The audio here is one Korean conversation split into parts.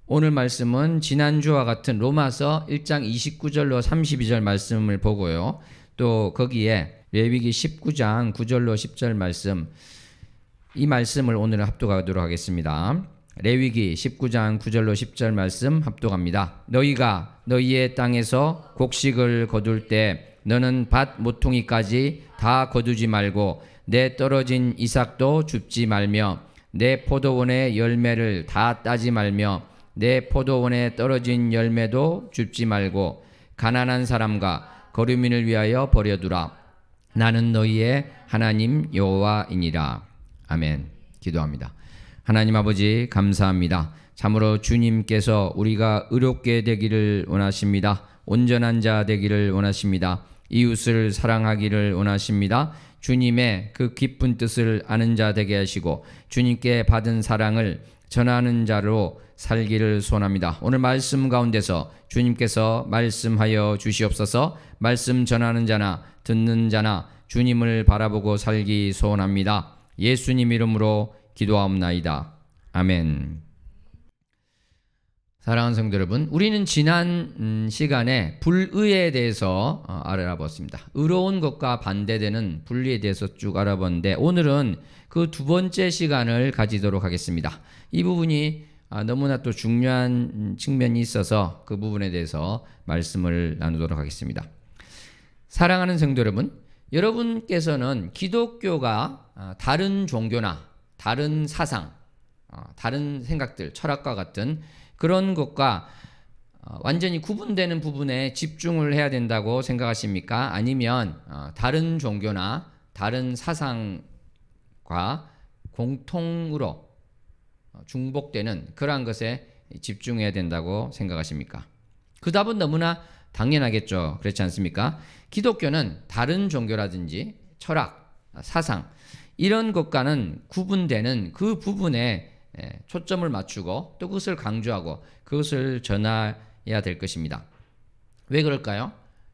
오늘 말씀은 지난주와 같은 로마서 1장 29절로 32절 말씀을 보고요. 또 거기에 레위기 19장 9절로 10절 말씀, 이 말씀을 오늘 합독하도록 하겠습니다. 레위기 19장 9절로 10절 말씀 합독합니다. 너희가 너희의 땅에서 곡식을 거둘 때 너는 밭 모퉁이까지 다 거두지 말고 내 떨어진 이삭도 줍지 말며 내 포도원의 열매를 다 따지 말며 내 포도원에 떨어진 열매도 줍지 말고 가난한 사람과 거류민을 위하여 버려두라. 나는 너희의 하나님 여호와이니라. 아멘. 기도합니다. 하나님 아버지 감사합니다. 참으로 주님께서 우리가 의롭게 되기를 원하십니다. 온전한 자 되기를 원하십니다. 이웃을 사랑하기를 원하십니다. 주님의 그 깊은 뜻을 아는 자 되게 하시고 주님께 받은 사랑을 전하는 자로 살기를 소원합니다. 오늘 말씀 가운데서 주님께서 말씀하여 주시옵소서. 말씀 전하는 자나 듣는 자나 주님을 바라보고 살기 소원합니다. 예수님 이름으로 기도하옵나이다. 아멘. 사랑하는 성도 여러분, 우리는 지난 시간에 불의에 대해서 알아봤습니다. 의로운 것과 반대되는 불의에 대해서 쭉 알아봤는데 오늘은 그 두 번째 시간을 가지도록 하겠습니다. 이 부분이 너무나 또 중요한 측면이 있어서 그 부분에 대해서 말씀을 나누도록 하겠습니다. 사랑하는 성도 여러분, 여러분께서는 기독교가 다른 종교나 다른 사상, 다른 생각들, 철학과 같은 그런 것과 완전히 구분되는 부분에 집중을 해야 된다고 생각하십니까? 아니면 다른 종교나 다른 사상과 공통으로 중복되는 그러한 것에 집중해야 된다고 생각하십니까? 그 답은 너무나 당연하겠죠. 그렇지 않습니까? 기독교는 다른 종교라든지 철학, 사상 이런 것과는 구분되는 그 부분에 초점을 맞추고 또 그것을 강조하고 그것을 전해야 될 것입니다. 왜 그럴까요?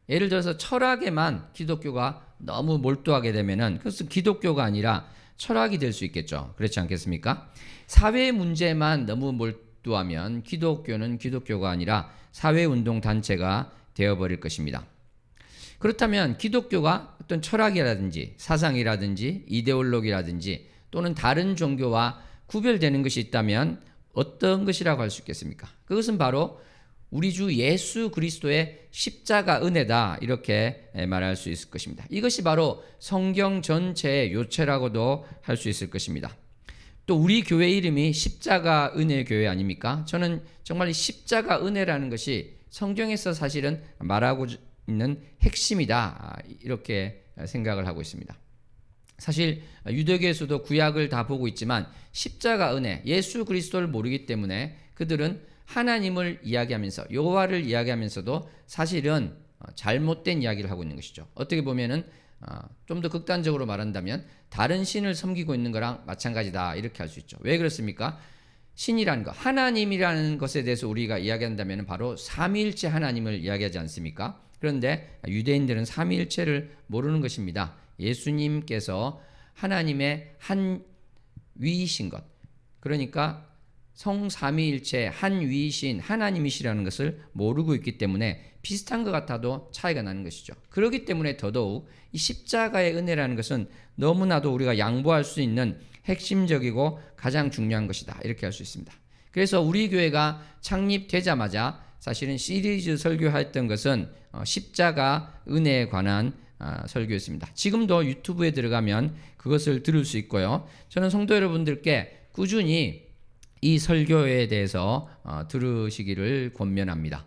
예를 들어서 철학에만 기독교가 너무 몰두하게 되면은 그것은 기독교가 아니라 철학이 될 수 있겠죠. 그렇지 않겠습니까? 사회 문제만 너무 몰두하면 기독교는 기독교가 아니라 사회운동 단체가 되어버릴 것입니다. 그렇다면 기독교가 어떤 철학이라든지 사상이라든지 이데올로기라든지 또는 다른 종교와 구별되는 것이 있다면 어떤 것이라고 할 수 있겠습니까? 그것은 바로 우리 주 예수 그리스도의 십자가 은혜다, 이렇게 말할 수 있을 것입니다. 이것이 바로 성경 전체의 요체라고도 할 수 있을 것입니다. 또 우리 교회 이름이 십자가 은혜 교회 아닙니까? 저는 정말 이 십자가 은혜라는 것이 성경에서 사실은 말하고 있는 핵심이다, 이렇게 생각을 하고 있습니다. 사실 유대교에서도 구약을 다 보고 있지만 십자가 은혜, 예수 그리스도를 모르기 때문에 그들은 하나님을 이야기하면서 여호와를 이야기하면서도 사실은 잘못된 이야기를 하고 있는 것이죠. 어떻게 보면은 좀 더 극단적으로 말한다면 다른 신을 섬기고 있는 거랑 마찬가지다, 이렇게 할 수 있죠. 왜 그렇습니까? 신이라는 것, 하나님이라는 것에 대해서 우리가 이야기한다면 바로 삼위일체 하나님을 이야기하지 않습니까? 그런데 유대인들은 삼위일체를 모르는 것입니다. 예수님께서 하나님의 한 위이신 것, 그러니까 성삼위일체 한 위이신 하나님이시라는 것을 모르고 있기 때문에 비슷한 것 같아도 차이가 나는 것이죠. 그렇기 때문에 더더욱 이 십자가의 은혜라는 것은 너무나도 우리가 양보할 수 있는 핵심적이고 가장 중요한 것이다, 이렇게 할 수 있습니다. 그래서 우리 교회가 창립되자마자 사실은 시리즈 설교했던 것은 십자가 은혜에 관한 설교였습니다. 지금도 유튜브에 들어가면 그것을 들을 수 있고요. 저는 성도 여러분들께 꾸준히 이 설교에 대해서 들으시기를 권면합니다.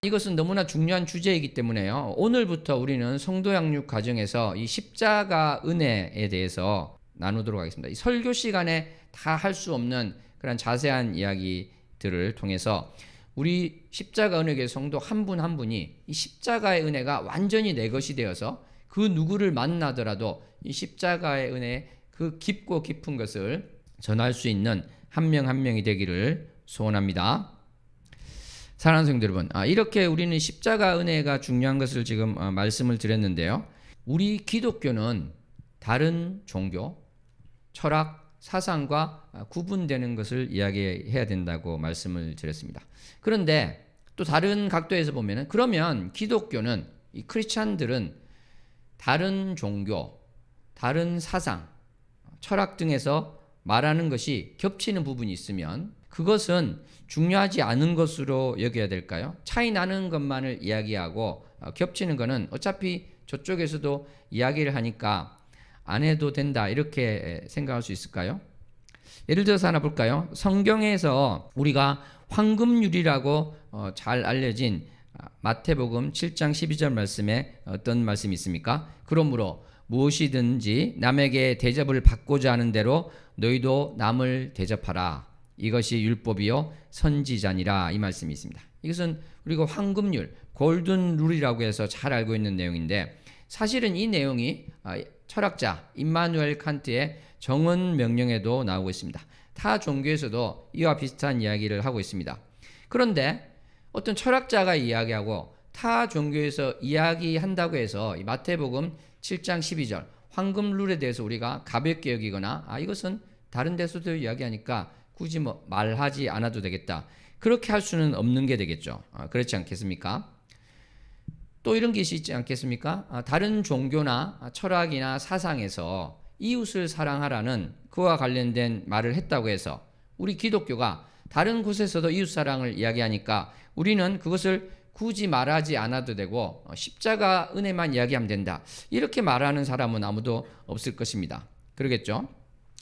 이것은 너무나 중요한 주제이기 때문에요. 오늘부터 우리는 성도 양육 과정에서 이 십자가 은혜에 대해서 나누도록 하겠습니다. 이 설교 시간에 다 할 수 없는 그런 자세한 이야기들을 통해서 우리 십자가 은혜교회 성도 한 분 한 분이 이 십자가의 은혜가 완전히 내 것이 되어서 그 누구를 만나더라도 이 십자가의 은혜의 그 깊고 깊은 것을 전할 수 있는 한 명 한 명이 되기를 소원합니다. 사랑하는 성도 여러분, 이렇게 우리는 십자가 은혜가 중요한 것을 지금 말씀을 드렸는데요. 우리 기독교는 다른 종교, 철학, 사상과 구분되는 것을 이야기해야 된다고 말씀을 드렸습니다. 그런데 또 다른 각도에서 보면은 그러면 기독교는 이 크리스찬들은 다른 종교, 다른 사상, 철학 등에서 말하는 것이 겹치는 부분이 있으면 그것은 중요하지 않은 것으로 여겨야 될까요? 차이 나는 것만을 이야기하고 겹치는 것은 어차피 저쪽에서도 이야기를 하니까 안 해도 된다 이렇게 생각할 수 있을까요? 예를 들어서 하나 볼까요? 성경에서 우리가 황금률이라고 잘 알려진 마태복음 7장 12절 말씀에 어떤 말씀이 있습니까? 그러므로 무엇이든지 남에게 대접을 받고자 하는 대로 너희도 남을 대접하라. 이것이 율법이요 선지자니라 이 말씀이 있습니다. 이것은 우리가 황금률, 골든 룰이라고 해서 잘 알고 있는 내용인데 사실은 이 내용이 철학자 임마누엘 칸트의 정언 명령에도 나오고 있습니다. 타 종교에서도 이와 비슷한 이야기를 하고 있습니다. 그런데 어떤 철학자가 이야기하고 타 종교에서 이야기한다고 해서 이 마태복음 7장 12절 황금 룰에 대해서 우리가 가볍게 여기거나 이것은 다른 데서도 이야기하니까 굳이 말하지 않아도 되겠다. 그렇게 할 수는 없는 게 되겠죠. 그렇지 않겠습니까? 또 이런 것이 있지 않겠습니까? 다른 종교나 철학이나 사상에서 이웃을 사랑하라는 그와 관련된 말을 했다고 해서 우리 기독교가 다른 곳에서도 이웃 사랑을 이야기하니까 우리는 그것을 굳이 말하지 않아도 되고 십자가 은혜만 이야기하면 된다. 이렇게 말하는 사람은 아무도 없을 것입니다. 그러겠죠?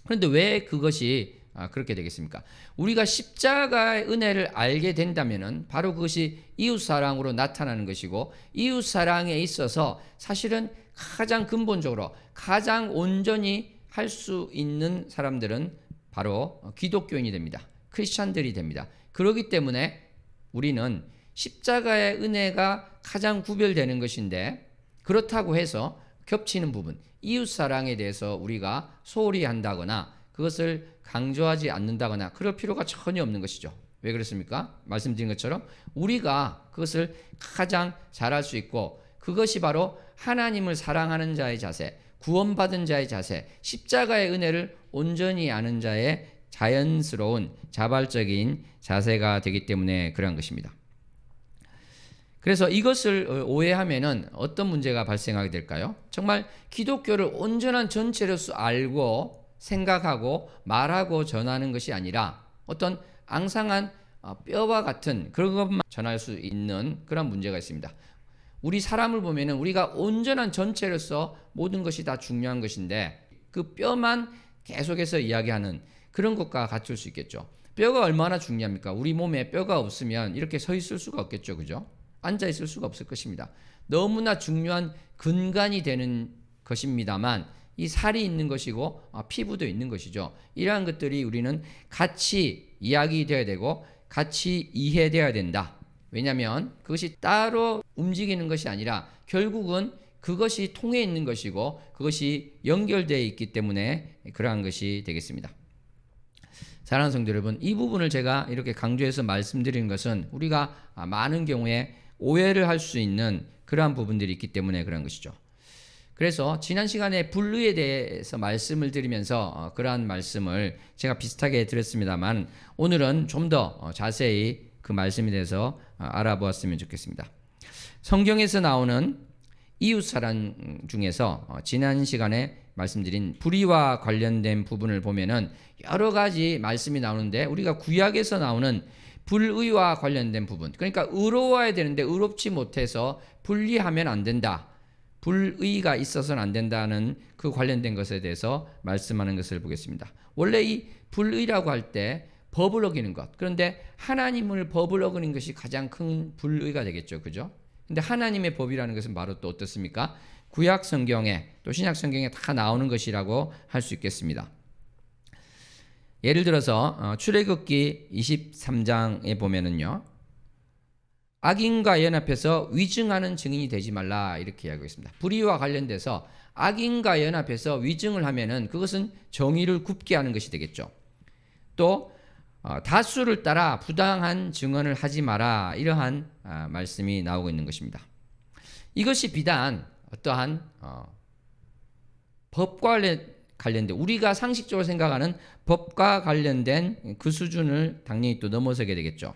그런데 왜 그것이 그렇게 되겠습니까? 우리가 십자가의 은혜를 알게 된다면은 바로 그것이 이웃사랑으로 나타나는 것이고 이웃사랑에 있어서 사실은 가장 근본적으로 가장 온전히 할 수 있는 사람들은 바로 기독교인이 됩니다. 크리스찬들이 됩니다. 그렇기 때문에 우리는 십자가의 은혜가 가장 구별되는 것인데 그렇다고 해서 겹치는 부분, 이웃사랑에 대해서 우리가 소홀히 한다거나 그것을 강조하지 않는다거나 그럴 필요가 전혀 없는 것이죠. 왜 그렇습니까? 말씀드린 것처럼 우리가 그것을 가장 잘할 수 있고 그것이 바로 하나님을 사랑하는 자의 자세, 구원받은 자의 자세, 십자가의 은혜를 온전히 아는 자의 자연스러운 자발적인 자세가 되기 때문에 그러한 것입니다. 그래서 이것을 오해하면은 어떤 문제가 발생하게 될까요? 정말 기독교를 온전한 전체로서 알고 생각하고 말하고 전하는 것이 아니라 어떤 앙상한 뼈와 같은 그런 것만 전할 수 있는 그런 문제가 있습니다. 우리 사람을 보면은 우리가 온전한 전체로서 모든 것이 다 중요한 것인데 그 뼈만 계속해서 이야기하는 그런 것과 같을 수 있겠죠. 뼈가 얼마나 중요합니까? 우리 몸에 뼈가 없으면 이렇게 서 있을 수가 없겠죠. 그죠? 앉아 있을 수가 없을 것입니다. 너무나 중요한 근간이 되는 것입니다만 이 살이 있는 것이고 피부도 있는 것이죠. 이러한 것들이 우리는 같이 이야기되어야 되고 같이 이해되어야 된다. 왜냐하면 그것이 따로 움직이는 것이 아니라 결국은 그것이 통해 있는 것이고 그것이 연결되어 있기 때문에 그러한 것이 되겠습니다. 사랑하는 성도 여러분, 이 부분을 제가 이렇게 강조해서 말씀드리는 것은 우리가 많은 경우에 오해를 할 수 있는 그러한 부분들이 있기 때문에 그런 것이죠. 그래서 지난 시간에 불의에 대해서 말씀을 드리면서 그러한 말씀을 제가 비슷하게 드렸습니다만 오늘은 좀 더 자세히 그 말씀에 대해서 알아보았으면 좋겠습니다. 성경에서 나오는 이웃사랑 중에서 지난 시간에 말씀드린 불의와 관련된 부분을 보면은 여러 가지 말씀이 나오는데 우리가 구약에서 나오는 불의와 관련된 부분, 그러니까 의로워야 되는데 의롭지 못해서 불의하면 안 된다, 불의가 있어서는 안 된다는 그 관련된 것에 대해서 말씀하는 것을 보겠습니다. 원래 이 불의라고 할 때 법을 어기는 것, 그런데 하나님을 법을 어기는 것이 가장 큰 불의가 되겠죠. 그죠? 근데 하나님의 법이라는 것은 바로 또 어떻습니까? 구약 성경에 또 신약 성경에 다 나오는 것이라고 할 수 있겠습니다. 예를 들어서 출애굽기 23장에 보면은요, 악인과 연합해서 위증하는 증인이 되지 말라 이렇게 이야기하고 있습니다. 불의와 관련돼서 악인과 연합해서 위증을 하면은 그것은 정의를 굽게 하는 것이 되겠죠. 또 다수를 따라 부당한 증언을 하지 마라 이러한 말씀이 나오고 있는 것입니다. 이것이 비단 어떠한 법과 관련된 우리가 상식적으로 생각하는 법과 관련된 그 수준을 당연히 또 넘어서게 되겠죠.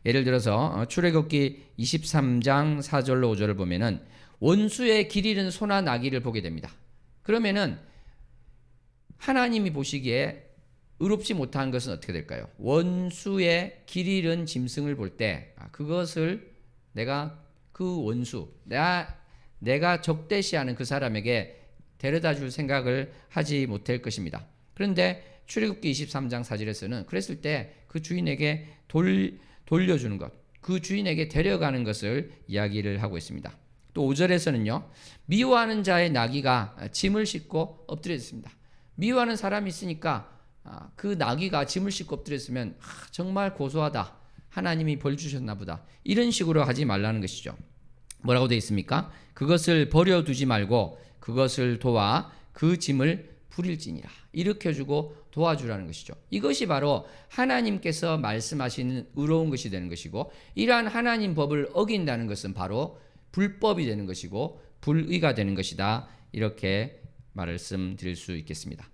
예를 들어서 출애굽기 23장 4절로 5절을 보면은 원수의 길 잃은 소나 나귀를 보게 됩니다. 그러면은 하나님이 보시기에 의롭지 못한 것은 어떻게 될까요? 원수의 길 잃은 짐승을 볼 때 그것을 내가 그 원수, 내가 적대시하는 그 사람에게 데려다 줄 생각을 하지 못할 것입니다. 그런데 출애굽기 23장 4절에서는 그랬을 때 그 주인에게 돌려주는 것, 그 주인에게 데려가는 것을 이야기를 하고 있습니다. 또 5절에서는요. 미워하는 자의 나귀가 짐을 싣고 엎드려졌습니다. 미워하는 사람이 있으니까 그 나귀가 짐을 싣고 엎드렸으면 정말 고소하다. 하나님이 벌 주셨나 보다. 이런 식으로 하지 말라는 것이죠. 뭐라고 되어 있습니까? 그것을 버려두지 말고 그것을 도와 그 짐을 부릴지니라. 일으켜주고 도와주라는 것이죠. 이것이 바로 하나님께서 말씀하시는 의로운 것이 되는 것이고 이러한 하나님 법을 어긴다는 것은 바로 불법이 되는 것이고 불의가 되는 것이다. 이렇게 말씀드릴 수 있겠습니다.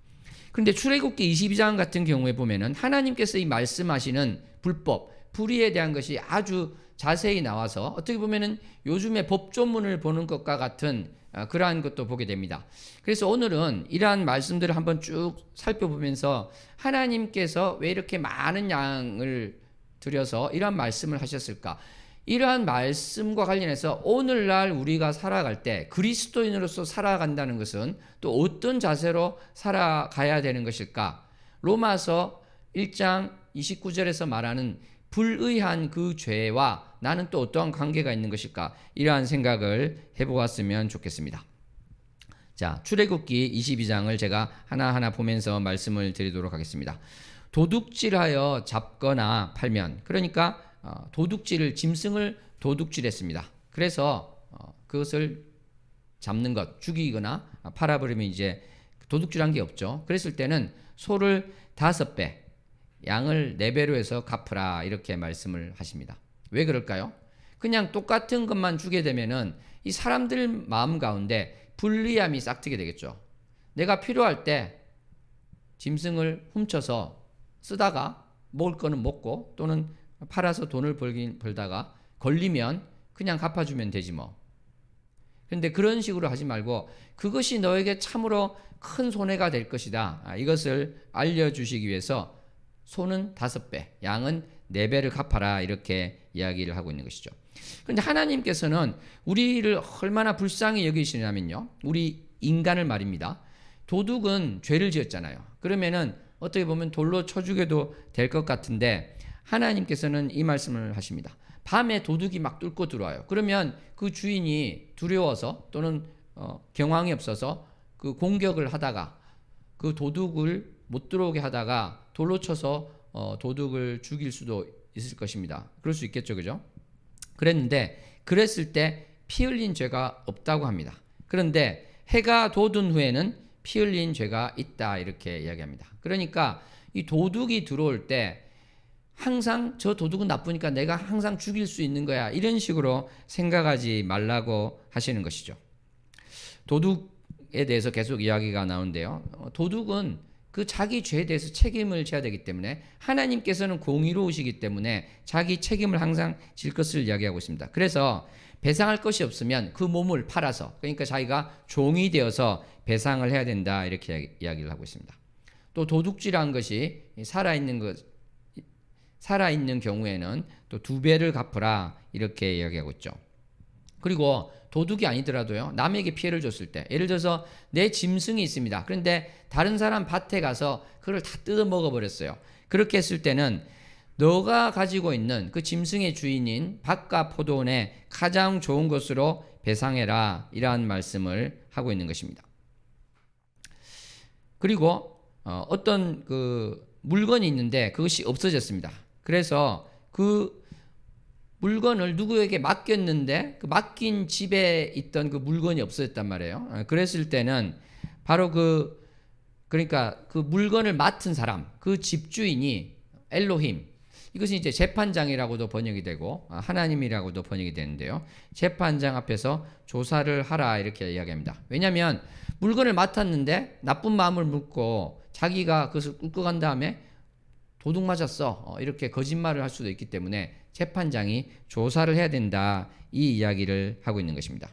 그런데 출애굽기 22장 같은 경우에 보면은 하나님께서 이 말씀하시는 불법, 불의에 대한 것이 아주 자세히 나와서 어떻게 보면은 요즘에 법조문을 보는 것과 같은 그러한 것도 보게 됩니다. 그래서 오늘은 이러한 말씀들을 한번 쭉 살펴보면서 하나님께서 왜 이렇게 많은 양을 들여서 이러한 말씀을 하셨을까? 이러한 말씀과 관련해서 오늘날 우리가 살아갈 때 그리스도인으로서 살아간다는 것은 또 어떤 자세로 살아가야 되는 것일까? 로마서 1장 29절에서 말하는 불의한 그 죄와 나는 또 어떠한 관계가 있는 것일까? 이러한 생각을 해보았으면 좋겠습니다. 자, 출애굽기 22장을 제가 하나하나 보면서 말씀을 드리도록 하겠습니다. 도둑질하여 잡거나 팔면, 그러니까 도둑질을, 짐승을 도둑질했습니다. 그래서 그것을 잡는 것, 죽이거나 팔아버리면 이제 도둑질한 게 없죠. 그랬을 때는 소를 5배, 양을 4배로 해서 갚으라 이렇게 말씀을 하십니다. 왜 그럴까요? 그냥 똑같은 것만 주게 되면은 이 사람들 마음 가운데 불리함이 싹트게 되겠죠. 내가 필요할 때 짐승을 훔쳐서 쓰다가 먹을 거는 먹고 또는 팔아서 돈을 벌다가 걸리면 그냥 갚아주면 되지 뭐. 그런데 그런 식으로 하지 말고 그것이 너에게 참으로 큰 손해가 될 것이다. 이것을 알려주시기 위해서 소는 5배, 양은 4배를 갚아라 이렇게 이야기를 하고 있는 것이죠. 그런데 하나님께서는 우리를 얼마나 불쌍히 여기시냐면요. 우리 인간을 말입니다. 도둑은 죄를 지었잖아요. 그러면은 어떻게 보면 돌로 쳐 죽여도 될 것 같은데 하나님께서는 이 말씀을 하십니다. 밤에 도둑이 막 뚫고 들어와요. 그러면 그 주인이 두려워서 또는 경황이 없어서 그 공격을 하다가 그 도둑을 못 들어오게 하다가 돌로 쳐서 도둑을 죽일 수도 있을 것입니다. 그럴 수 있겠죠, 그죠? 그랬을 때 피 흘린 죄가 없다고 합니다. 그런데 해가 돋은 후에는 피 흘린 죄가 있다 이렇게 이야기합니다. 그러니까 이 도둑이 들어올 때 항상 저 도둑은 나쁘니까 내가 항상 죽일 수 있는 거야 이런 식으로 생각하지 말라고 하시는 것이죠. 도둑에 대해서 계속 이야기가 나오는데요. 도둑은 그 자기 죄에 대해서 책임을 져야 되기 때문에 하나님께서는 공의로우시기 때문에 자기 책임을 항상 질 것을 이야기하고 있습니다. 그래서 배상할 것이 없으면 그 몸을 팔아서, 그러니까 자기가 종이 되어서 배상을 해야 된다 이렇게 이야기를 하고 있습니다. 또 도둑질한 것이 살아있는 경우에는 또 2배를 갚으라 이렇게 이야기하고 있죠. 그리고 도둑이 아니더라도요, 남에게 피해를 줬을 때, 예를 들어서 내 짐승이 있습니다. 그런데 다른 사람 밭에 가서 그걸 다 뜯어 먹어버렸어요. 그렇게 했을 때는 너가 가지고 있는 그 짐승의 주인인 밭과 포도원에 가장 좋은 것으로 배상해라 이러한 말씀을 하고 있는 것입니다. 그리고 어떤 그 물건이 있는데 그것이 없어졌습니다. 그래서 그 물건을 누구에게 맡겼는데 그 맡긴 집에 있던 그 물건이 없어졌단 말이에요. 그랬을 때는 바로 그러니까 그 물건을 맡은 사람, 그 집주인이 엘로힘, 이것이 이제 재판장이라고도 번역이 되고 하나님이라고도 번역이 되는데요. 재판장 앞에서 조사를 하라 이렇게 이야기합니다. 왜냐하면 물건을 맡았는데 나쁜 마음을 먹고 자기가 그것을 꿀꺽 한 다음에 도둑 맞았어, 이렇게 거짓말을 할 수도 있기 때문에 재판장이 조사를 해야 된다, 이 이야기를 하고 있는 것입니다.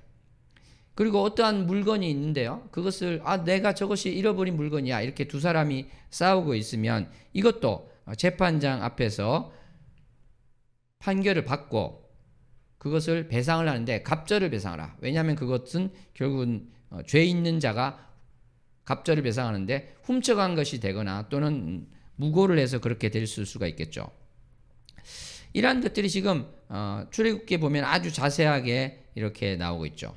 그리고 어떠한 물건이 있는데요, 그것을 내가 저것이 잃어버린 물건이야, 이렇게 두 사람이 싸우고 있으면 이것도 재판장 앞에서 판결을 받고 그것을 배상을 하는데 갑절을 배상하라. 왜냐하면 그것은 결국은 죄 있는 자가 갑절을 배상하는데 훔쳐간 것이 되거나 또는 무고를 해서 그렇게 될 수가 있겠죠. 이러한 것들이 지금 출애굽기에 보면 아주 자세하게 이렇게 나오고 있죠.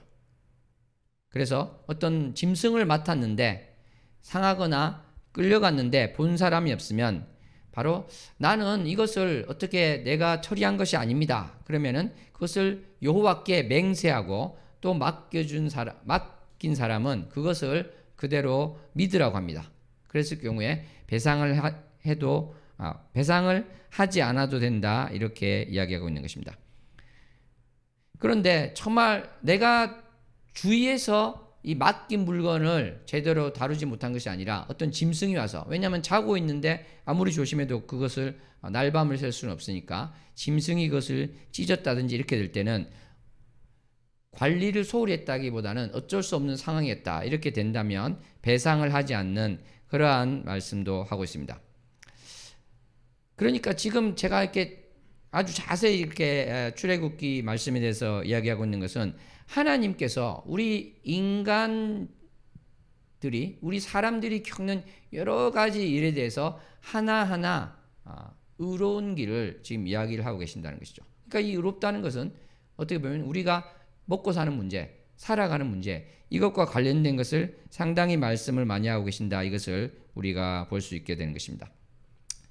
그래서 어떤 짐승을 맡았는데 상하거나 끌려갔는데 본 사람이 없으면 바로 나는 이것을 어떻게 내가 처리한 것이 아닙니다. 그러면은 그것을 여호와께 맹세하고 또 맡긴 사람은 그것을 그대로 믿으라고 합니다. 그랬을 경우에 배상을 하지 않아도 된다, 이렇게 이야기하고 있는 것입니다. 그런데 정말 내가 주위에서 이 맡긴 물건을 제대로 다루지 못한 것이 아니라 어떤 짐승이 와서, 왜냐하면 자고 있는데 아무리 조심해도 그것을 날밤을 샐 수는 없으니까 짐승이 그것을 찢었다든지 이렇게 될 때는 관리를 소홀히 했다기보다는 어쩔 수 없는 상황이었다, 이렇게 된다면 배상을 하지 않는 그러한 말씀도 하고 있습니다. 그러니까 지금 제가 이렇게 아주 자세히 이렇게 출애굽기 말씀에 대해서 이야기하고 있는 것은 하나님께서 우리 인간들이, 우리 사람들이 겪는 여러 가지 일에 대해서 하나하나 의로운 길을 지금 이야기를 하고 계신다는 것이죠. 그러니까 이 의롭다는 것은 어떻게 보면 우리가 먹고 사는 문제, 살아가는 문제, 이것과 관련된 것을 상당히 말씀을 많이 하고 계신다, 이것을 우리가 볼 수 있게 되는 것입니다.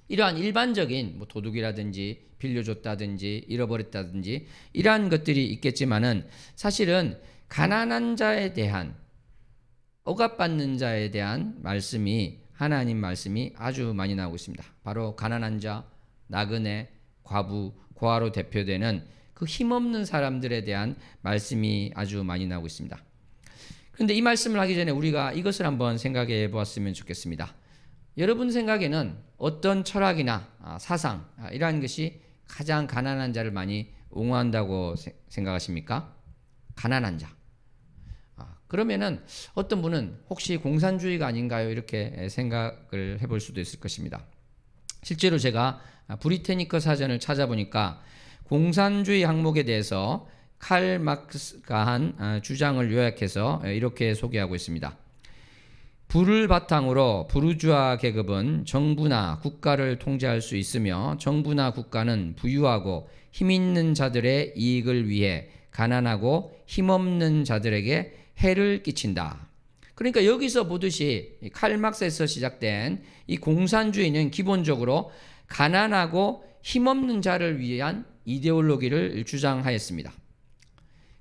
이러한 일반적인 도둑이라든지 빌려줬다든지 잃어버렸다든지 이러한 것들이 있겠지만은 사실은 가난한 자에 대한, 억압받는 자에 대한 말씀이, 하나님 말씀이 아주 많이 나오고 있습니다. 바로 가난한 자, 나그네, 과부, 고아로 대표되는 그 힘없는 사람들에 대한 말씀이 아주 많이 나오고 있습니다. 그런데 이 말씀을 하기 전에 우리가 이것을 한번 생각해 보았으면 좋겠습니다. 여러분 생각에는 어떤 철학이나 사상, 이러한 것이 가장 가난한 자를 많이 옹호한다고 생각하십니까? 가난한 자. 그러면은 어떤 분은 혹시 공산주의가 아닌가요? 이렇게 생각을 해볼 수도 있을 것입니다. 실제로 제가 브리테니커 사전을 찾아보니까 공산주의 항목에 대해서 칼 마크스가 한 주장을 요약해서 이렇게 소개하고 있습니다. 부를 바탕으로 부르주아 계급은 정부나 국가를 통제할 수 있으며 정부나 국가는 부유하고 힘있는 자들의 이익을 위해 가난하고 힘없는 자들에게 해를 끼친다. 그러니까 여기서 보듯이 칼 막스에서 시작된 이 공산주의는 기본적으로 가난하고 힘없는 자를 위한 이데올로기를 주장하였습니다.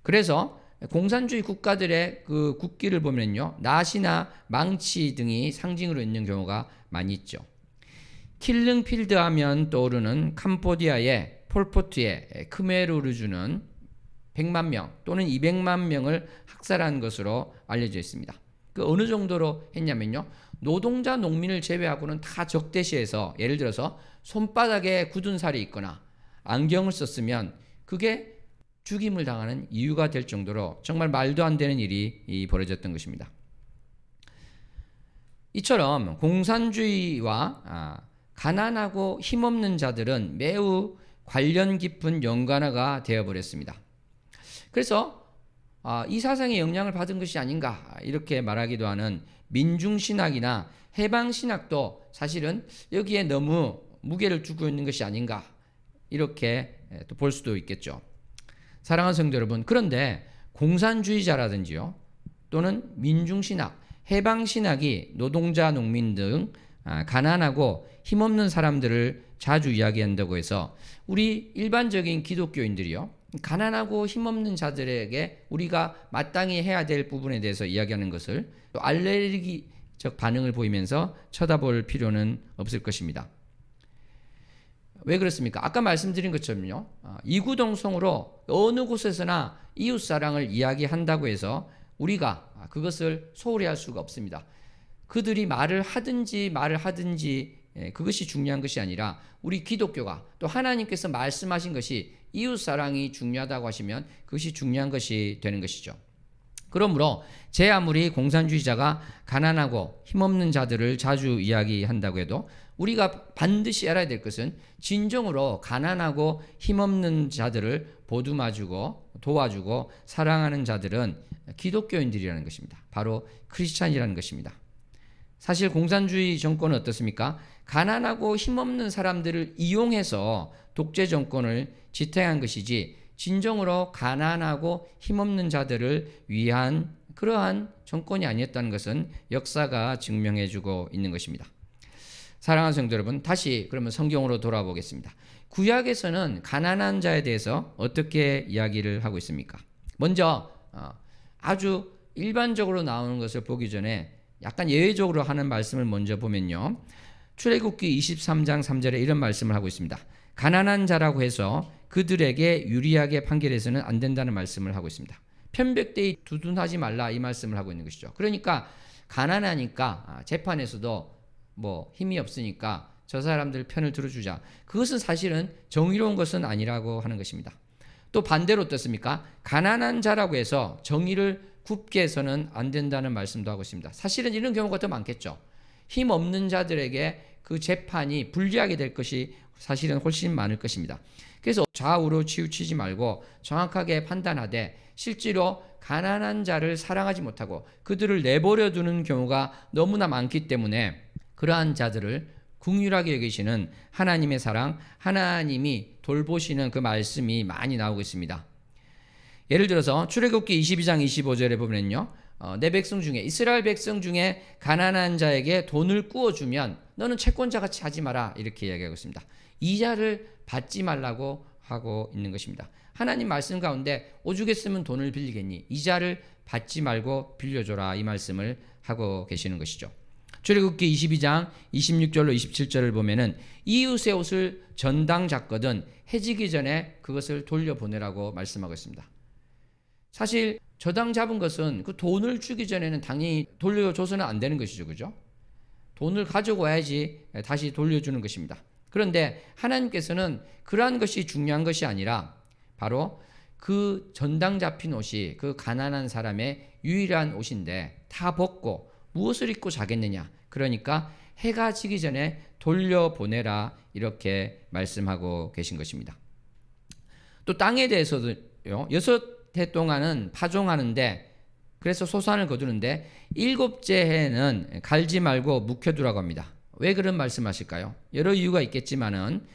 그래서 공산주의 국가들의 그 국기를 보면요, 낫이나 망치 등이 상징으로 있는 경우가 많이 있죠. 킬링필드 하면 떠오르는 캄보디아의 폴포트의 크메르르주는 100만 명 또는 200만 명을 학살한 것으로 알려져 있습니다. 그 어느 정도로 했냐면요, 노동자 농민을 제외하고는 다 적대시해서, 예를 들어서 손바닥에 굳은 살이 있거나 안경을 썼으면 그게 죽임을 당하는 이유가 될 정도로 정말 말도 안 되는 일이 벌어졌던 것입니다. 이처럼 공산주의와 가난하고 힘없는 자들은 매우 관련 깊은 연관어가 되어버렸습니다. 그래서 이 사상의 영향을 받은 것이 아닌가, 이렇게 말하기도 하는 민중신학이나 해방신학도 사실은 여기에 너무 무게를 두고 있는 것이 아닌가, 이렇게 또 볼 수도 있겠죠. 사랑하는 성도 여러분, 그런데 공산주의자라든지요, 또는 민중신학, 해방신학이 노동자, 농민 등 가난하고 힘없는 사람들을 자주 이야기한다고 해서 우리 일반적인 기독교인들이요, 가난하고 힘없는 자들에게 우리가 마땅히 해야 될 부분에 대해서 이야기하는 것을 또 알레르기적 반응을 보이면서 쳐다볼 필요는 없을 것입니다. 왜 그렇습니까? 아까 말씀드린 것처럼요, 이구동성으로 어느 곳에서나 이웃사랑을 이야기한다고 해서 우리가 그것을 소홀히 할 수가 없습니다. 그들이 말을 하든지 그것이 중요한 것이 아니라 우리 기독교가 또 하나님께서 말씀하신 것이 이웃사랑이 중요하다고 하시면 그것이 중요한 것이 되는 것이죠. 그러므로 제 아무리 공산주의자가 가난하고 힘없는 자들을 자주 이야기한다고 해도 우리가 반드시 알아야 될 것은 진정으로 가난하고 힘없는 자들을 보듬어주고 도와주고 사랑하는 자들은 기독교인들이라는 것입니다. 바로 크리스찬이라는 것입니다. 사실 공산주의 정권은 어떻습니까? 가난하고 힘없는 사람들을 이용해서 독재 정권을 지탱한 것이지 진정으로 가난하고 힘없는 자들을 위한 그러한 정권이 아니었다는 것은 역사가 증명해주고 있는 것입니다. 사랑하는 성도 여러분, 다시 그러면 성경으로 돌아보겠습니다. 구약에서는 가난한 자에 대해서 어떻게 이야기를 하고 있습니까? 먼저 아주 일반적으로 나오는 것을 보기 전에 약간 예외적으로 하는 말씀을 먼저 보면요. 출애굽기 23장 3절에 이런 말씀을 하고 있습니다. 가난한 자라고 해서 그들에게 유리하게 판결해서는 안 된다는 말씀을 하고 있습니다. 편백되이 두둔하지 말라 이 말씀을 하고 있는 것이죠. 그러니까 가난하니까 재판에서도 힘이 없으니까 저 사람들 편을 들어주자. 그것은 사실은 정의로운 것은 아니라고 하는 것입니다. 또 반대로 어떻습니까? 가난한 자라고 해서 정의를 굽게 해서는 안 된다는 말씀도 하고 있습니다. 사실은 이런 경우가 더 많겠죠. 힘 없는 자들에게 그 재판이 불리하게 될 것이 사실은 훨씬 많을 것입니다. 그래서 좌우로 치우치지 말고 정확하게 판단하되 실제로 가난한 자를 사랑하지 못하고 그들을 내버려 두는 경우가 너무나 많기 때문에 그러한 자들을 긍휼하게 여기시는 하나님의 사랑, 하나님이 돌보시는 그 말씀이 많이 나오고 있습니다. 예를 들어서 출애굽기 22장 25절에 보면요. 내 백성 중에 이스라엘 백성 중에 가난한 자에게 돈을 꾸어주면 너는 채권자같이 하지 마라 이렇게 이야기하고 있습니다. 이자를 받지 말라고 하고 있는 것입니다. 하나님 말씀 가운데 오죽했으면 돈을 빌리겠니? 이자를 받지 말고 빌려줘라 이 말씀을 하고 계시는 것이죠. 출애굽기 22장 26절로 27절을 보면은 이웃의 옷을 전당 잡거든 해지기 전에 그것을 돌려보내라고 말씀하고 있습니다. 사실 저당 잡은 것은 그 돈을 주기 전에는 당연히 돌려줘서는 안 되는 것이죠. 그죠? 돈을 가지고 와야지 다시 돌려주는 것입니다. 그런데 하나님께서는 그러한 것이 중요한 것이 아니라 바로 그 전당 잡힌 옷이 그 가난한 사람의 유일한 옷인데 다 벗고 무엇을 입고 자겠느냐. 그러니까 해가 지기 전에 돌려보내라 이렇게 말씀하고 계신 것입니다. 또 땅에 대해서도요. 6해 동안은 파종하는데 그래서 소산을 거두는데 7째 해는 갈지 말고 묵혀두라고 합니다. 왜 그런 말씀하실까요? 여러 이유가 있겠지만은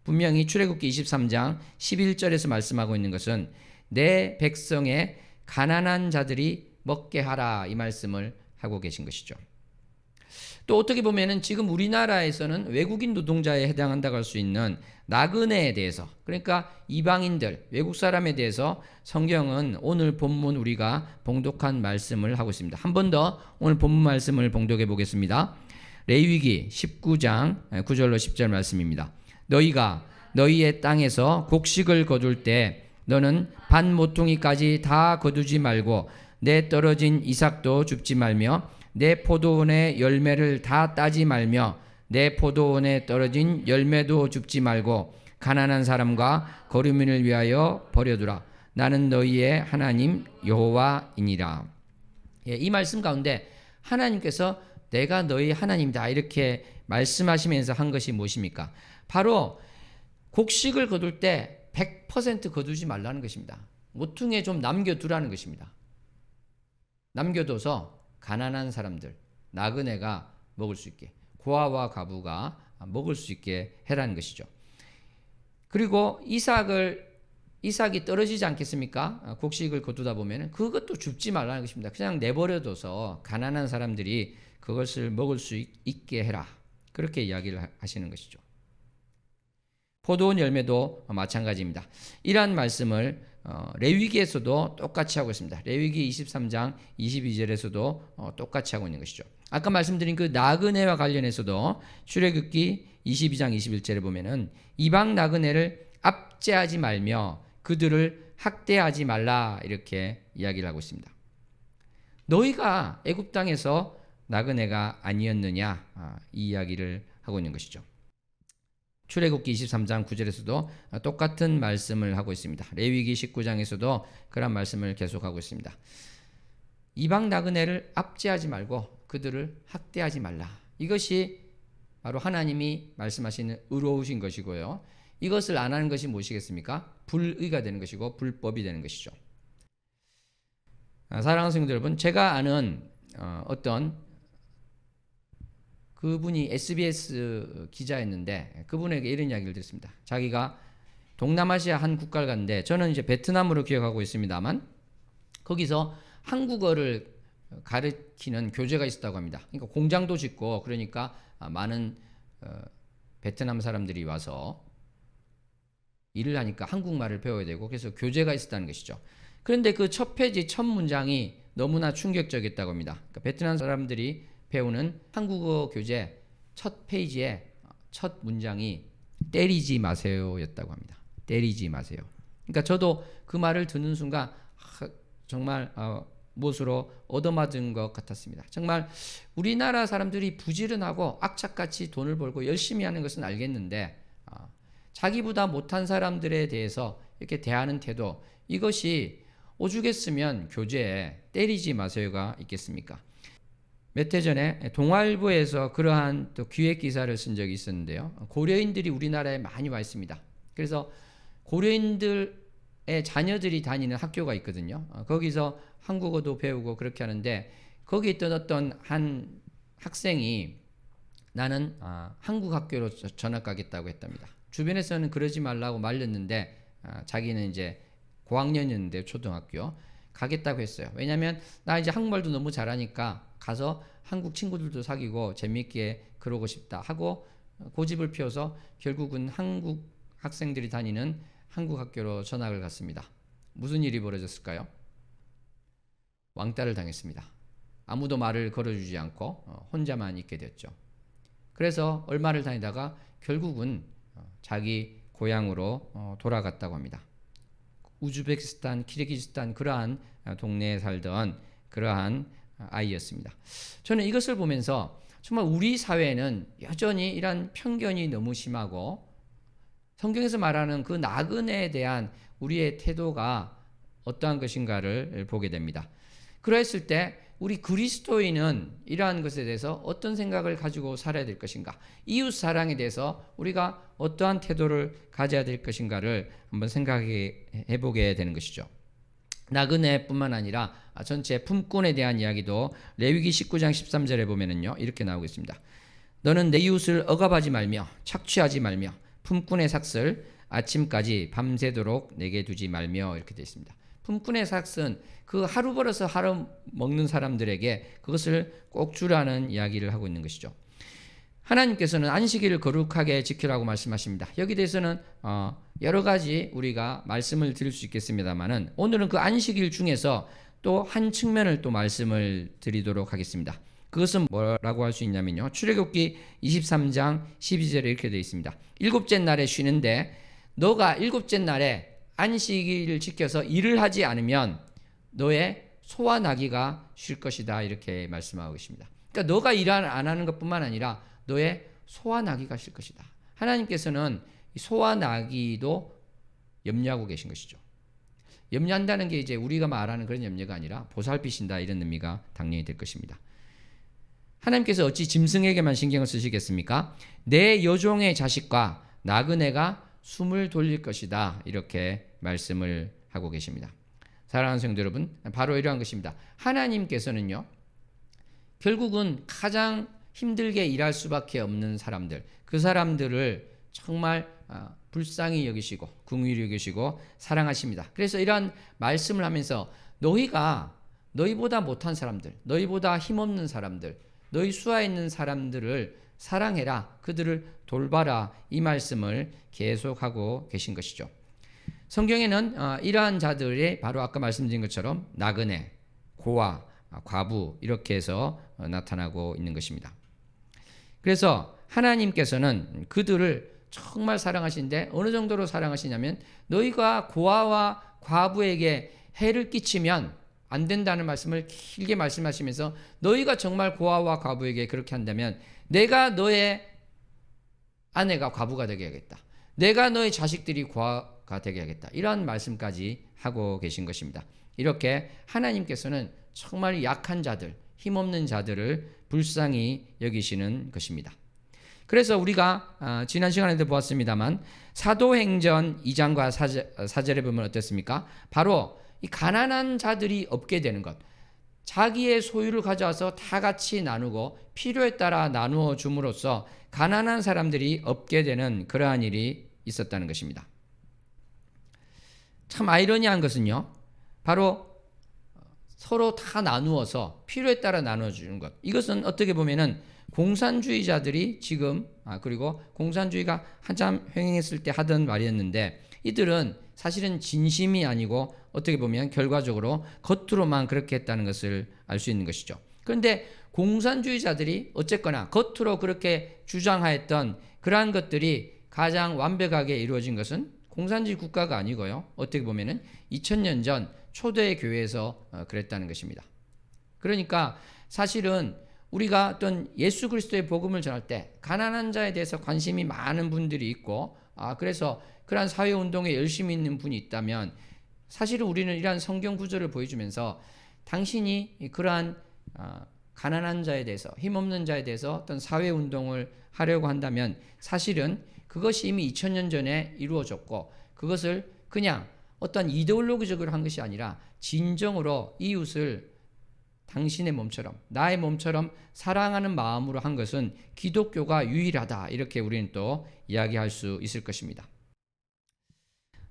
분명히 출애굽기 23장 11절에서 말씀하고 있는 것은 내 백성의 가난한 자들이 먹게 하라 이 말씀을 하고 계신 것이죠. 또 어떻게 보면은 지금 우리나라에서는 외국인 노동자에 해당한다고 할 수 있는 나그네에 대해서 그러니까 이방인들 외국 사람에 대해서 성경은 오늘 본문 우리가 봉독한 말씀을 하고 있습니다. 한 번 더 오늘 본문 말씀을 봉독해 보겠습니다. 레위기 19장 9절로 10절 말씀입니다. 너희가 너희의 땅에서 곡식을 거둘 때 너는 반 모퉁이까지 다 거두지 말고 내 떨어진 이삭도 줍지 말며 내 포도원의 열매를 다 따지 말며 내 포도원에 떨어진 열매도 줍지 말고 가난한 사람과 거류민을 위하여 버려두라. 나는 너희의 하나님 여호와이니라. 이 말씀 가운데 하나님께서 내가 너희 하나님이다 이렇게 말씀하시면서 한 것이 무엇입니까? 바로 곡식을 거둘 때 100% 거두지 말라는 것입니다. 모퉁이에 좀 남겨두라는 것입니다. 남겨둬서 가난한 사람들, 나그네가 먹을 수 있게, 고아와 과부가 먹을 수 있게 해라는 것이죠. 그리고 이삭이 떨어지지 않겠습니까? 곡식을 거두다 보면 그것도 줍지 말라는 것입니다. 그냥 내버려둬서 가난한 사람들이 그것을 먹을 수 있게 해라. 그렇게 이야기를 하시는 것이죠. 포도원 열매도 마찬가지입니다. 이러한 말씀을 레위기에서도 똑같이 하고 있습니다. 레위기 23장 22절에서도 똑같이 하고 있는 것이죠. 아까 말씀드린 그 나그네와 관련해서도 출애굽기 22장 21절에 보면은 이방 나그네를 압제하지 말며 그들을 학대하지 말라 이렇게 이야기를 하고 있습니다. 너희가 애굽 땅에서 나그네가 아니었느냐, 이 이야기를 하고 있는 것이죠. 출애굽기 23장 9절에서도 똑같은 말씀을 하고 있습니다. 레위기 19장에서도 그런 말씀을 계속하고 있습니다. 이방 나그네를 압제하지 말고 그들을 학대하지 말라. 이것이 바로 하나님이 말씀하시는 의로우신 것이고요. 이것을 안 하는 것이 무엇이겠습니까? 불의가 되는 것이고 불법이 되는 것이죠. 사랑하는 성도 여러분, 제가 아는 어떤 그분이 SBS 기자였는데 그분에게 이런 이야기를 들었습니다. 자기가 동남아시아 한 국가를 갔는데, 저는 이제 베트남으로 기억하고 있습니다만 거기서 한국어를 가르치는 교재가 있었다고 합니다. 그러니까 공장도 짓고, 그러니까 많은 베트남 사람들이 와서 일을 하니까 한국말을 배워야 되고, 그래서 교재가 있었다는 것이죠. 그런데 그 첫 페이지 첫 문장이 너무나 충격적이었다고 합니다. 그러니까 베트남 사람들이 배우는 한국어 교재 첫 페이지에 첫 문장이 때리지 마세요였다고 합니다. 때리지 마세요. 그러니까 저도 그 말을 듣는 순간 정말 무엇으로 얻어맞은 것 같았습니다. 정말 우리나라 사람들이 부지런하고 악착같이 돈을 벌고 열심히 하는 것은 알겠는데, 자기보다 못한 사람들에 대해서 이렇게 대하는 태도, 이것이 오죽했으면 교재에 때리지 마세요가 있겠습니까? 몇 해 전에 동아일보에서 그러한 또 기획 기사를 쓴 적이 있었는데요. 고려인들이 우리나라에 많이 와 있습니다. 그래서 고려인들의 자녀들이 다니는 학교가 있거든요. 거기서 한국어도 배우고 그렇게 하는데, 거기 있던 어떤 한 학생이 나는 한국 학교로 전학 가겠다고 했답니다. 주변에서는 그러지 말라고 말렸는데 자기는 이제 고학년이었는데 초등학교 가겠다고 했어요. 왜냐하면 나 이제 한국말도 너무 잘하니까 가서 한국 친구들도 사귀고 재미있게 그러고 싶다 하고 고집을 피워서 결국은 한국 학생들이 다니는 한국 학교로 전학을 갔습니다. 무슨 일이 벌어졌을까요? 왕따를 당했습니다. 아무도 말을 걸어주지 않고 혼자만 있게 됐죠. 그래서 얼마를 다니다가 결국은 자기 고향으로 돌아갔다고 합니다. 우즈베키스탄, 키르기즈스탄 그러한 동네에 살던 그러한 아이였습니다. 저는 이것을 보면서 정말 우리 사회는 여전히 이런 편견이 너무 심하고, 성경에서 말하는 그 나그네에 대한 우리의 태도가 어떠한 것인가를 보게 됩니다. 그랬을 때 우리 그리스도인은 이러한 것에 대해서 어떤 생각을 가지고 살아야 될 것인가, 이웃 사랑에 대해서 우리가 어떠한 태도를 가져야 될 것인가를 한번 생각해 보게 되는 것이죠. 나그네뿐만 아니라 전체 품꾼에 대한 이야기도 레위기 19장 13절에 보면은요, 이렇게 나오고 있습니다. 너는 내 이웃을 억압하지 말며 착취하지 말며 품꾼의 삭슬 아침까지 밤새도록 내게 두지 말며, 이렇게 되어 있습니다. 품꾼의 삭은 그 하루 벌어서 하루 먹는 사람들에게 그것을 꼭 주라는 이야기를 하고 있는 것이죠. 하나님께서는 안식일을 거룩하게 지키라고 말씀하십니다. 여기 대해서는 여러 가지 우리가 말씀을 드릴 수 있겠습니다만은, 오늘은 그 안식일 중에서 또 한 측면을 또 말씀을 드리도록 하겠습니다. 그것은 뭐라고 할 수 있냐면요, 출애굽기 23장 12절에 이렇게 되어 있습니다. 일곱째 날에 쉬는데 너가 일곱째 날에 안식일을 지켜서 일을 하지 않으면 너의 소와 나귀가 쉴 것이다, 이렇게 말씀하고 계십니다. 그러니까 너가 일 안 하는 것뿐만 아니라 너의 소와 나귀가 쉴 것이다. 하나님께서는 소와 나귀도 염려하고 계신 것이죠. 염려한다는 게 이제 우리가 말하는 그런 염려가 아니라 보살피신다, 이런 의미가 당연히 될 것입니다. 하나님께서 어찌 짐승에게만 신경을 쓰시겠습니까? 내 여종의 자식과 나그네가 숨을 돌릴 것이다, 이렇게 말씀을 하고 계십니다. 사랑하는 성도 여러분, 바로 이러한 것입니다. 하나님께서는요, 결국은 가장 힘들게 일할 수밖에 없는 사람들, 그 사람들을 정말 불쌍히 여기시고 긍휼히 여기시고 사랑하십니다. 그래서 이러한 말씀을 하면서 너희보다 못한 사람들, 너희보다 힘없는 사람들, 너희 수하에 있는 사람들을 사랑해라, 그들을 돌봐라, 이 말씀을 계속하고 계신 것이죠. 성경에는 이러한 자들이 바로 아까 말씀드린 것처럼 나그네, 고아, 과부 이렇게 해서 나타나고 있는 것입니다. 그래서 하나님께서는 그들을 정말 사랑하시는데 어느 정도로 사랑하시냐면, 너희가 고아와 과부에게 해를 끼치면 안 된다는 말씀을 길게 말씀하시면서 너희가 정말 고아와 과부에게 그렇게 한다면 내가 너의 아내가 과부가 되게 하겠다. 내가 너의 자식들이 고아가 되게 하겠다. 이러한 말씀까지 하고 계신 것입니다. 이렇게 하나님께서는 정말 약한 자들, 힘없는 자들을 불쌍히 여기시는 것입니다. 그래서 우리가 지난 시간에도 보았습니다만 사도행전 2장과 4절에 보면 어떻습니까? 바로 이 가난한 자들이 없게 되는 것, 자기의 소유를 가져와서 다 같이 나누고 필요에 따라 나누어 줌으로써 가난한 사람들이 없게 되는 그러한 일이 있었다는 것입니다. 참 아이러니한 것은요, 바로 서로 다 나누어서 필요에 따라 나눠주는 것. 이것은 어떻게 보면은 공산주의자들이 지금 그리고 공산주의가 한참 횡행했을 때 하던 말이었는데 이들은 사실은 진심이 아니고 어떻게 보면 결과적으로 겉으로만 그렇게 했다는 것을 알 수 있는 것이죠. 그런데 공산주의자들이 어쨌거나 겉으로 그렇게 주장하였던 그러한 것들이 가장 완벽하게 이루어진 것은 공산주의 국가가 아니고요. 어떻게 보면은 2000년 전 초대 교회에서 그랬다는 것입니다. 그러니까 사실은 우리가 어떤 예수 그리스도의 복음을 전할 때 가난한 자에 대해서 관심이 많은 분들이 있고 그래서 그러한 사회운동에 열심히 있는 분이 있다면 사실은 우리는 이러한 성경 구절을 보여주면서 당신이 그러한 가난한 자에 대해서 힘없는 자에 대해서 어떤 사회운동을 하려고 한다면 사실은 그것이 이미 2000년 전에 이루어졌고 그것을 그냥 어떤 이데올로기적으로 한 것이 아니라 진정으로 이웃을 당신의 몸처럼 나의 몸처럼 사랑하는 마음으로 한 것은 기독교가 유일하다. 이렇게 우리는 또 이야기할 수 있을 것입니다.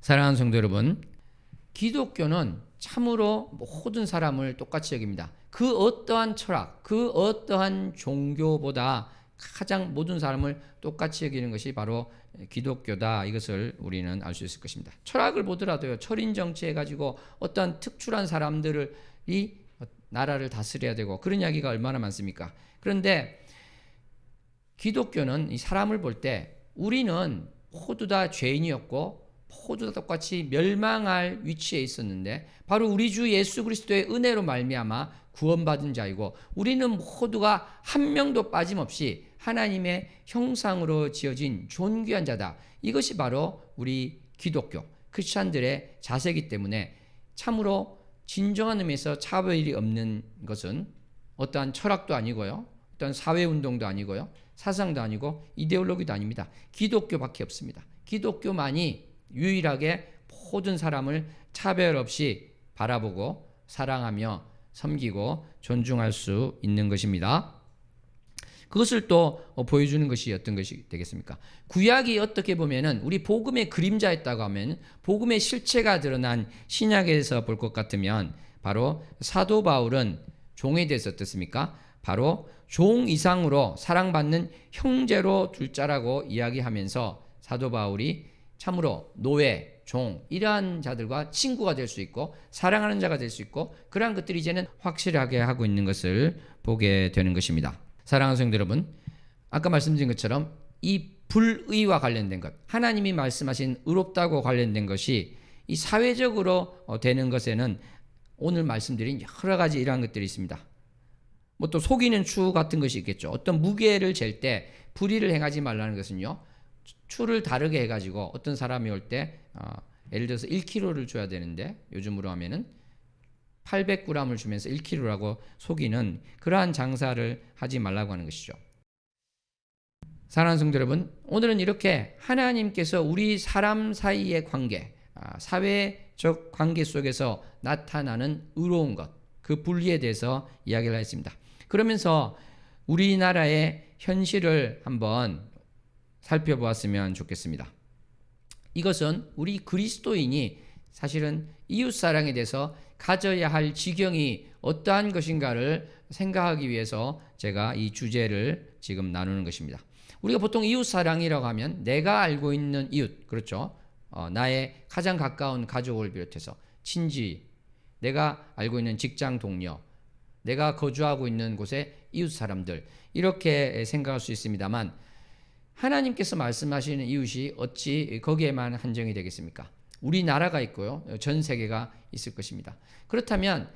사랑하는 성도 여러분, 기독교는 참으로 모든 사람을 똑같이 여깁니다. 그 어떠한 철학, 그 어떠한 종교보다 가장 모든 사람을 똑같이 여기는 것이 바로 기독교다. 이것을 우리는 알 수 있을 것입니다. 철학을 보더라도요, 철인 정치해가지고 어떤 특출한 사람들이 나라를 다스려야 되고 그런 이야기가 얼마나 많습니까? 그런데 기독교는 이 사람을 볼 때 우리는 모두 다 죄인이었고 모두 다 똑같이 멸망할 위치에 있었는데 바로 우리 주 예수 그리스도의 은혜로 말미암아 구원받은 자이고 우리는 모두가 한 명도 빠짐없이 하나님의 형상으로 지어진 존귀한 자다. 이것이 바로 우리 기독교 크리스찬들의 자세이기 때문에 참으로 진정한 의미에서 차별이 없는 것은 어떠한 철학도 아니고요, 어떤 사회운동도 아니고요, 사상도 아니고 이데올로기도 아닙니다. 기독교밖에 없습니다. 기독교만이 유일하게 모든 사람을 차별 없이 바라보고 사랑하며 섬기고 존중할 수 있는 것입니다. 그것을 또 보여주는 것이 어떤 것이 되겠습니까? 구약이 어떻게 보면은 우리 복음의 그림자였다고 하면 복음의 실체가 드러난 신약에서 볼 것 같으면 바로 사도 바울은 종에 대해서 어떻습니까? 바로 종 이상으로 사랑받는 형제로 둘 자라고 이야기하면서 사도 바울이 참으로 노예, 종 이러한 자들과 친구가 될 수 있고 사랑하는 자가 될 수 있고 그러한 것들이 이제는 확실하게 하고 있는 것을 보게 되는 것입니다. 사랑하는 성도 여러분, 아까 말씀드린 것처럼 이 불의와 관련된 것, 하나님이 말씀하신 의롭다고 관련된 것이 이 사회적으로 되는 것에는 오늘 말씀드린 여러 가지 이러한 것들이 있습니다. 뭐 또 속이는 추 같은 것이 있겠죠. 어떤 무게를 잴 때 불의를 행하지 말라는 것은요, 추를 다르게 해가지고 어떤 사람이 올 때 예를 들어서 1kg를 줘야 되는데 요즘으로 하면은 800g을 주면서 1kg라고 속이는 그러한 장사를 하지 말라고 하는 것이죠. 사랑하는 성도 여러분, 오늘은 이렇게 하나님께서 우리 사람 사이의 관계, 사회적 관계 속에서 나타나는 의로운 것, 그 분리에 대해서 이야기를 했습니다. 그러면서 우리나라의 현실을 한번 살펴보았으면 좋겠습니다. 이것은 우리 그리스도인이 사실은 이웃사랑에 대해서 가져야 할 지경이 어떠한 것인가를 생각하기 위해서 제가 이 주제를 지금 나누는 것입니다. 우리가 보통 이웃사랑이라고 하면 내가 알고 있는 이웃, 그렇죠? 나의 가장 가까운 가족을 비롯해서 친지, 내가 알고 있는 직장 동료, 내가 거주하고 있는 곳의 이웃 사람들, 이렇게 생각할 수 있습니다만 하나님께서 말씀하시는 이웃이 어찌 거기에만 한정이 되겠습니까? 우리나라가 있고요, 전 세계가 있을 것입니다. 그렇다면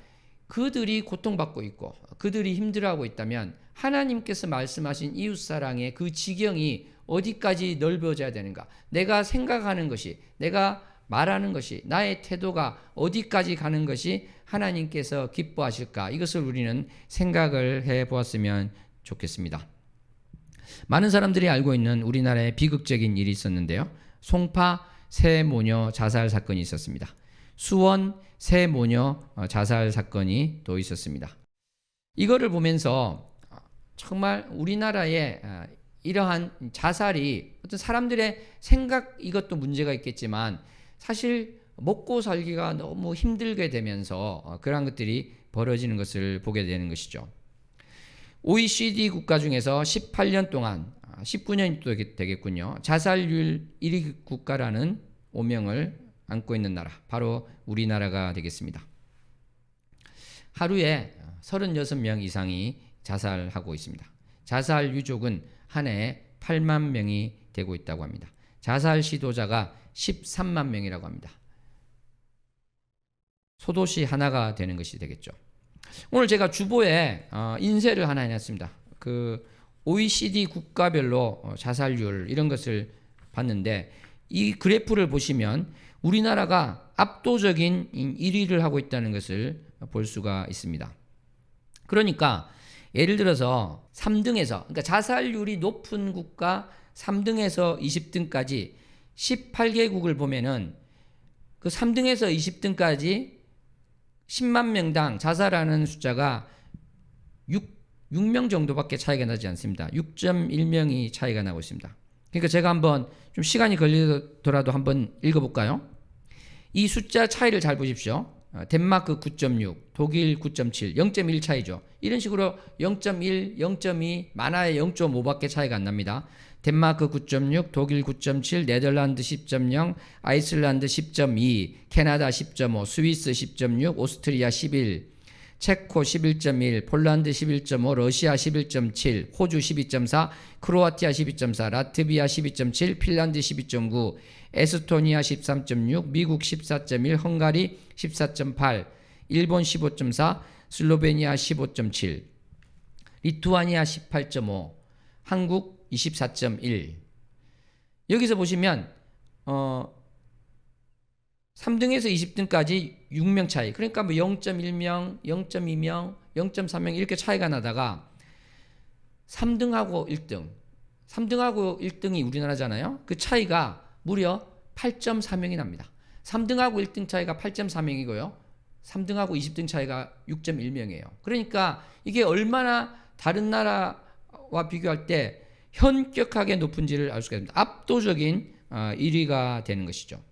그들이 고통받고 있고 그들이 힘들어하고 있다면 하나님께서 말씀하신 이웃사랑의 그 지경이 어디까지 넓어져야 되는가? 내가 생각하는 것이, 내가 말하는 것이, 나의 태도가 어디까지 가는 것이 하나님께서 기뻐하실까? 이것을 우리는 생각을 해 보았으면 좋겠습니다. 많은 사람들이 알고 있는 우리나라의 비극적인 일이 있었는데요. 송파 새 모녀 자살 사건이 있었습니다. 수원 새 모녀 자살 사건이 또 있었습니다. 이거를 보면서 정말 우리나라의 이러한 자살이 어떤 사람들의 생각, 이것도 문제가 있겠지만 사실 먹고 살기가 너무 힘들게 되면서 그러한 것들이 벌어지는 것을 보게 되는 것이죠. OECD 국가 중에서 18년 동안 19년이 되겠군요. 자살률 1위 국가라는 오명을 안고 있는 나라, 바로 우리나라가 되겠습니다. 하루에 36명 이상이 자살하고 있습니다. 자살 유족은 한 해에 8만 명이 되고 있다고 합니다. 자살 시도자가 13만 명이라고 합니다. 소도시 하나가 되는 것이 되겠죠. 오늘 제가 주보에 인쇄를 하나 해놨습니다. 그 OECD 국가별로 자살률 이런 것을 봤는데 이 그래프를 보시면 우리나라가 압도적인 1위를 하고 있다는 것을 볼 수가 있습니다. 그러니까 예를 들어서 3등에서, 그러니까 자살률이 높은 국가 3등에서 20등까지 18개국을 보면은 그 3등에서 20등까지 10만 명당 자살하는 숫자가 6명 정도밖에 차이가 나지 않습니다. 6.1명이 차이가 나고 있습니다. 그러니까 제가 한번 좀 시간이 걸리더라도 한번 읽어볼까요? 이 숫자 차이를 잘 보십시오. 덴마크 9.6, 독일 9.7, 0.1 차이죠. 이런 식으로 0.1, 0.2, 많아야 0.5밖에 차이가 안 납니다. 덴마크 9.6, 독일 9.7, 네덜란드 10.0, 아이슬란드 10.2, 캐나다 10.5, 스위스 10.6, 오스트리아 11, 체코 11.1, 폴란드 11.5, 러시아 11.7, 호주 12.4, 크로아티아 12.4, 라트비아 12.7, 핀란드 12.9, 에스토니아 13.6, 미국 14.1, 헝가리 14.8, 일본 15.4, 슬로베니아 15.7, 리투아니아 18.5, 한국 24.1. 여기서 보시면 3등에서 20등까지 6명 차이. 그러니까 뭐 0.1명, 0.2명, 0.3명 이렇게 차이가 나다가 3등하고 1등. 3등하고 1등이 우리나라잖아요. 그 차이가 무려 8.4명이 납니다. 3등하고 1등 차이가 8.4명이고요. 3등하고 20등 차이가 6.1명이에요. 그러니까 이게 얼마나 다른 나라와 비교할 때 현격하게 높은지를 알 수가 있습니다. 압도적인 1위가 되는 것이죠.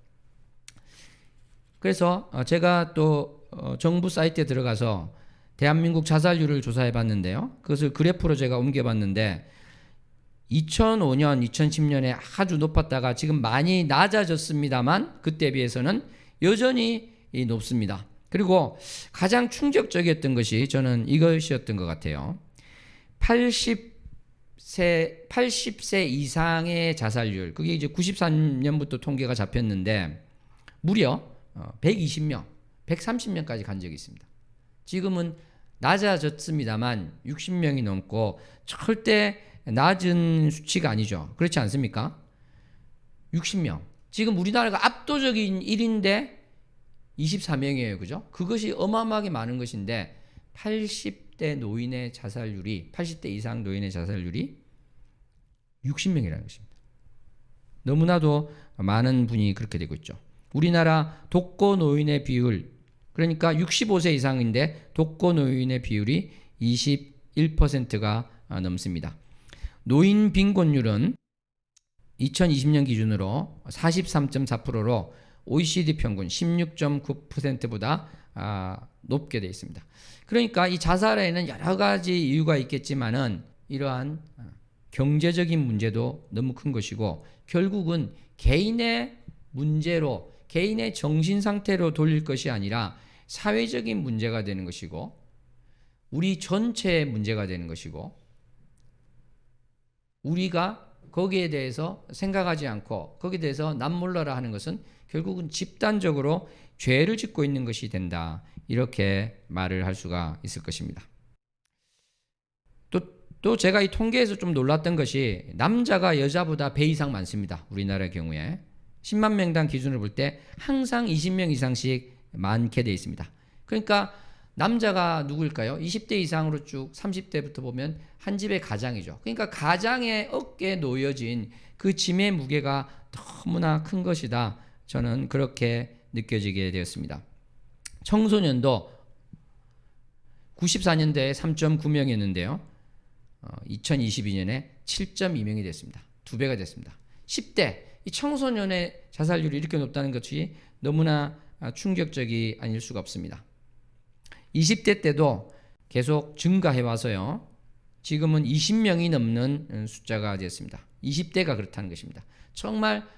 그래서 제가 또 정부 사이트에 들어가서 대한민국 자살률을 조사해 봤는데요. 그것을 그래프로 제가 옮겨 봤는데 2005년, 2010년에 아주 높았다가 지금 많이 낮아졌습니다만 그때 비해서는 여전히 높습니다. 그리고 가장 충격적이었던 것이 저는 이것이었던 것 같아요. 80세 이상의 자살률, 그게 이제 93년부터 통계가 잡혔는데 무려 120명, 130명까지 간 적이 있습니다. 지금은 낮아졌습니다만 60명이 넘고 절대 낮은 수치가 아니죠. 그렇지 않습니까? 60명. 지금 우리나라가 압도적인 1인데 24명이에요. 그죠? 그것이 어마어마하게 많은 것인데 80대 노인의 자살률이, 80대 이상 노인의 자살률이 60명이라는 것입니다. 너무나도 많은 분이 그렇게 되고 있죠. 우리나라 독거 노인의 비율, 그러니까 65세 이상인데 독거 노인의 비율이 21%가 넘습니다. 노인 빈곤율은 2020년 기준으로 43.4%로 OECD 평균 16.9%보다 높게 되어 있습니다. 그러니까 이 자살에는 여러 가지 이유가 있겠지만은 이러한 경제적인 문제도 너무 큰 것이고 결국은 개인의 문제로, 개인의 정신 상태로 돌릴 것이 아니라 사회적인 문제가 되는 것이고 우리 전체의 문제가 되는 것이고 우리가 거기에 대해서 생각하지 않고 거기에 대해서 남몰라라 하는 것은 결국은 집단적으로 죄를 짓고 있는 것이 된다. 이렇게 말을 할 수가 있을 것입니다. 또 제가 이 통계에서 좀 놀랐던 것이 남자가 여자보다 배 이상 많습니다. 우리나라의 경우에 10만 명당 기준을 볼 때 항상 20명 이상씩 많게 돼 있습니다. 그러니까 남자가 누구일까요? 20대 이상으로 쭉 30대부터 보면 한 집의 가장이죠. 그러니까 가장의 어깨에 놓여진 그 짐의 무게가 너무나 큰 것이다. 저는 그렇게 느껴지게 되었습니다. 청소년도 94년도에 3.9명이었는데요. 2022년에 7.2명이 됐습니다. 2배가 됐습니다. 10대 이 청소년의 자살률이 이렇게 높다는 것이 너무나 충격적이 아닐 수가 없습니다. 20대 때도 계속 증가해 와서요. 지금은 20명이 넘는 숫자가 되었습니다. 20대가 그렇다는 것입니다. 정말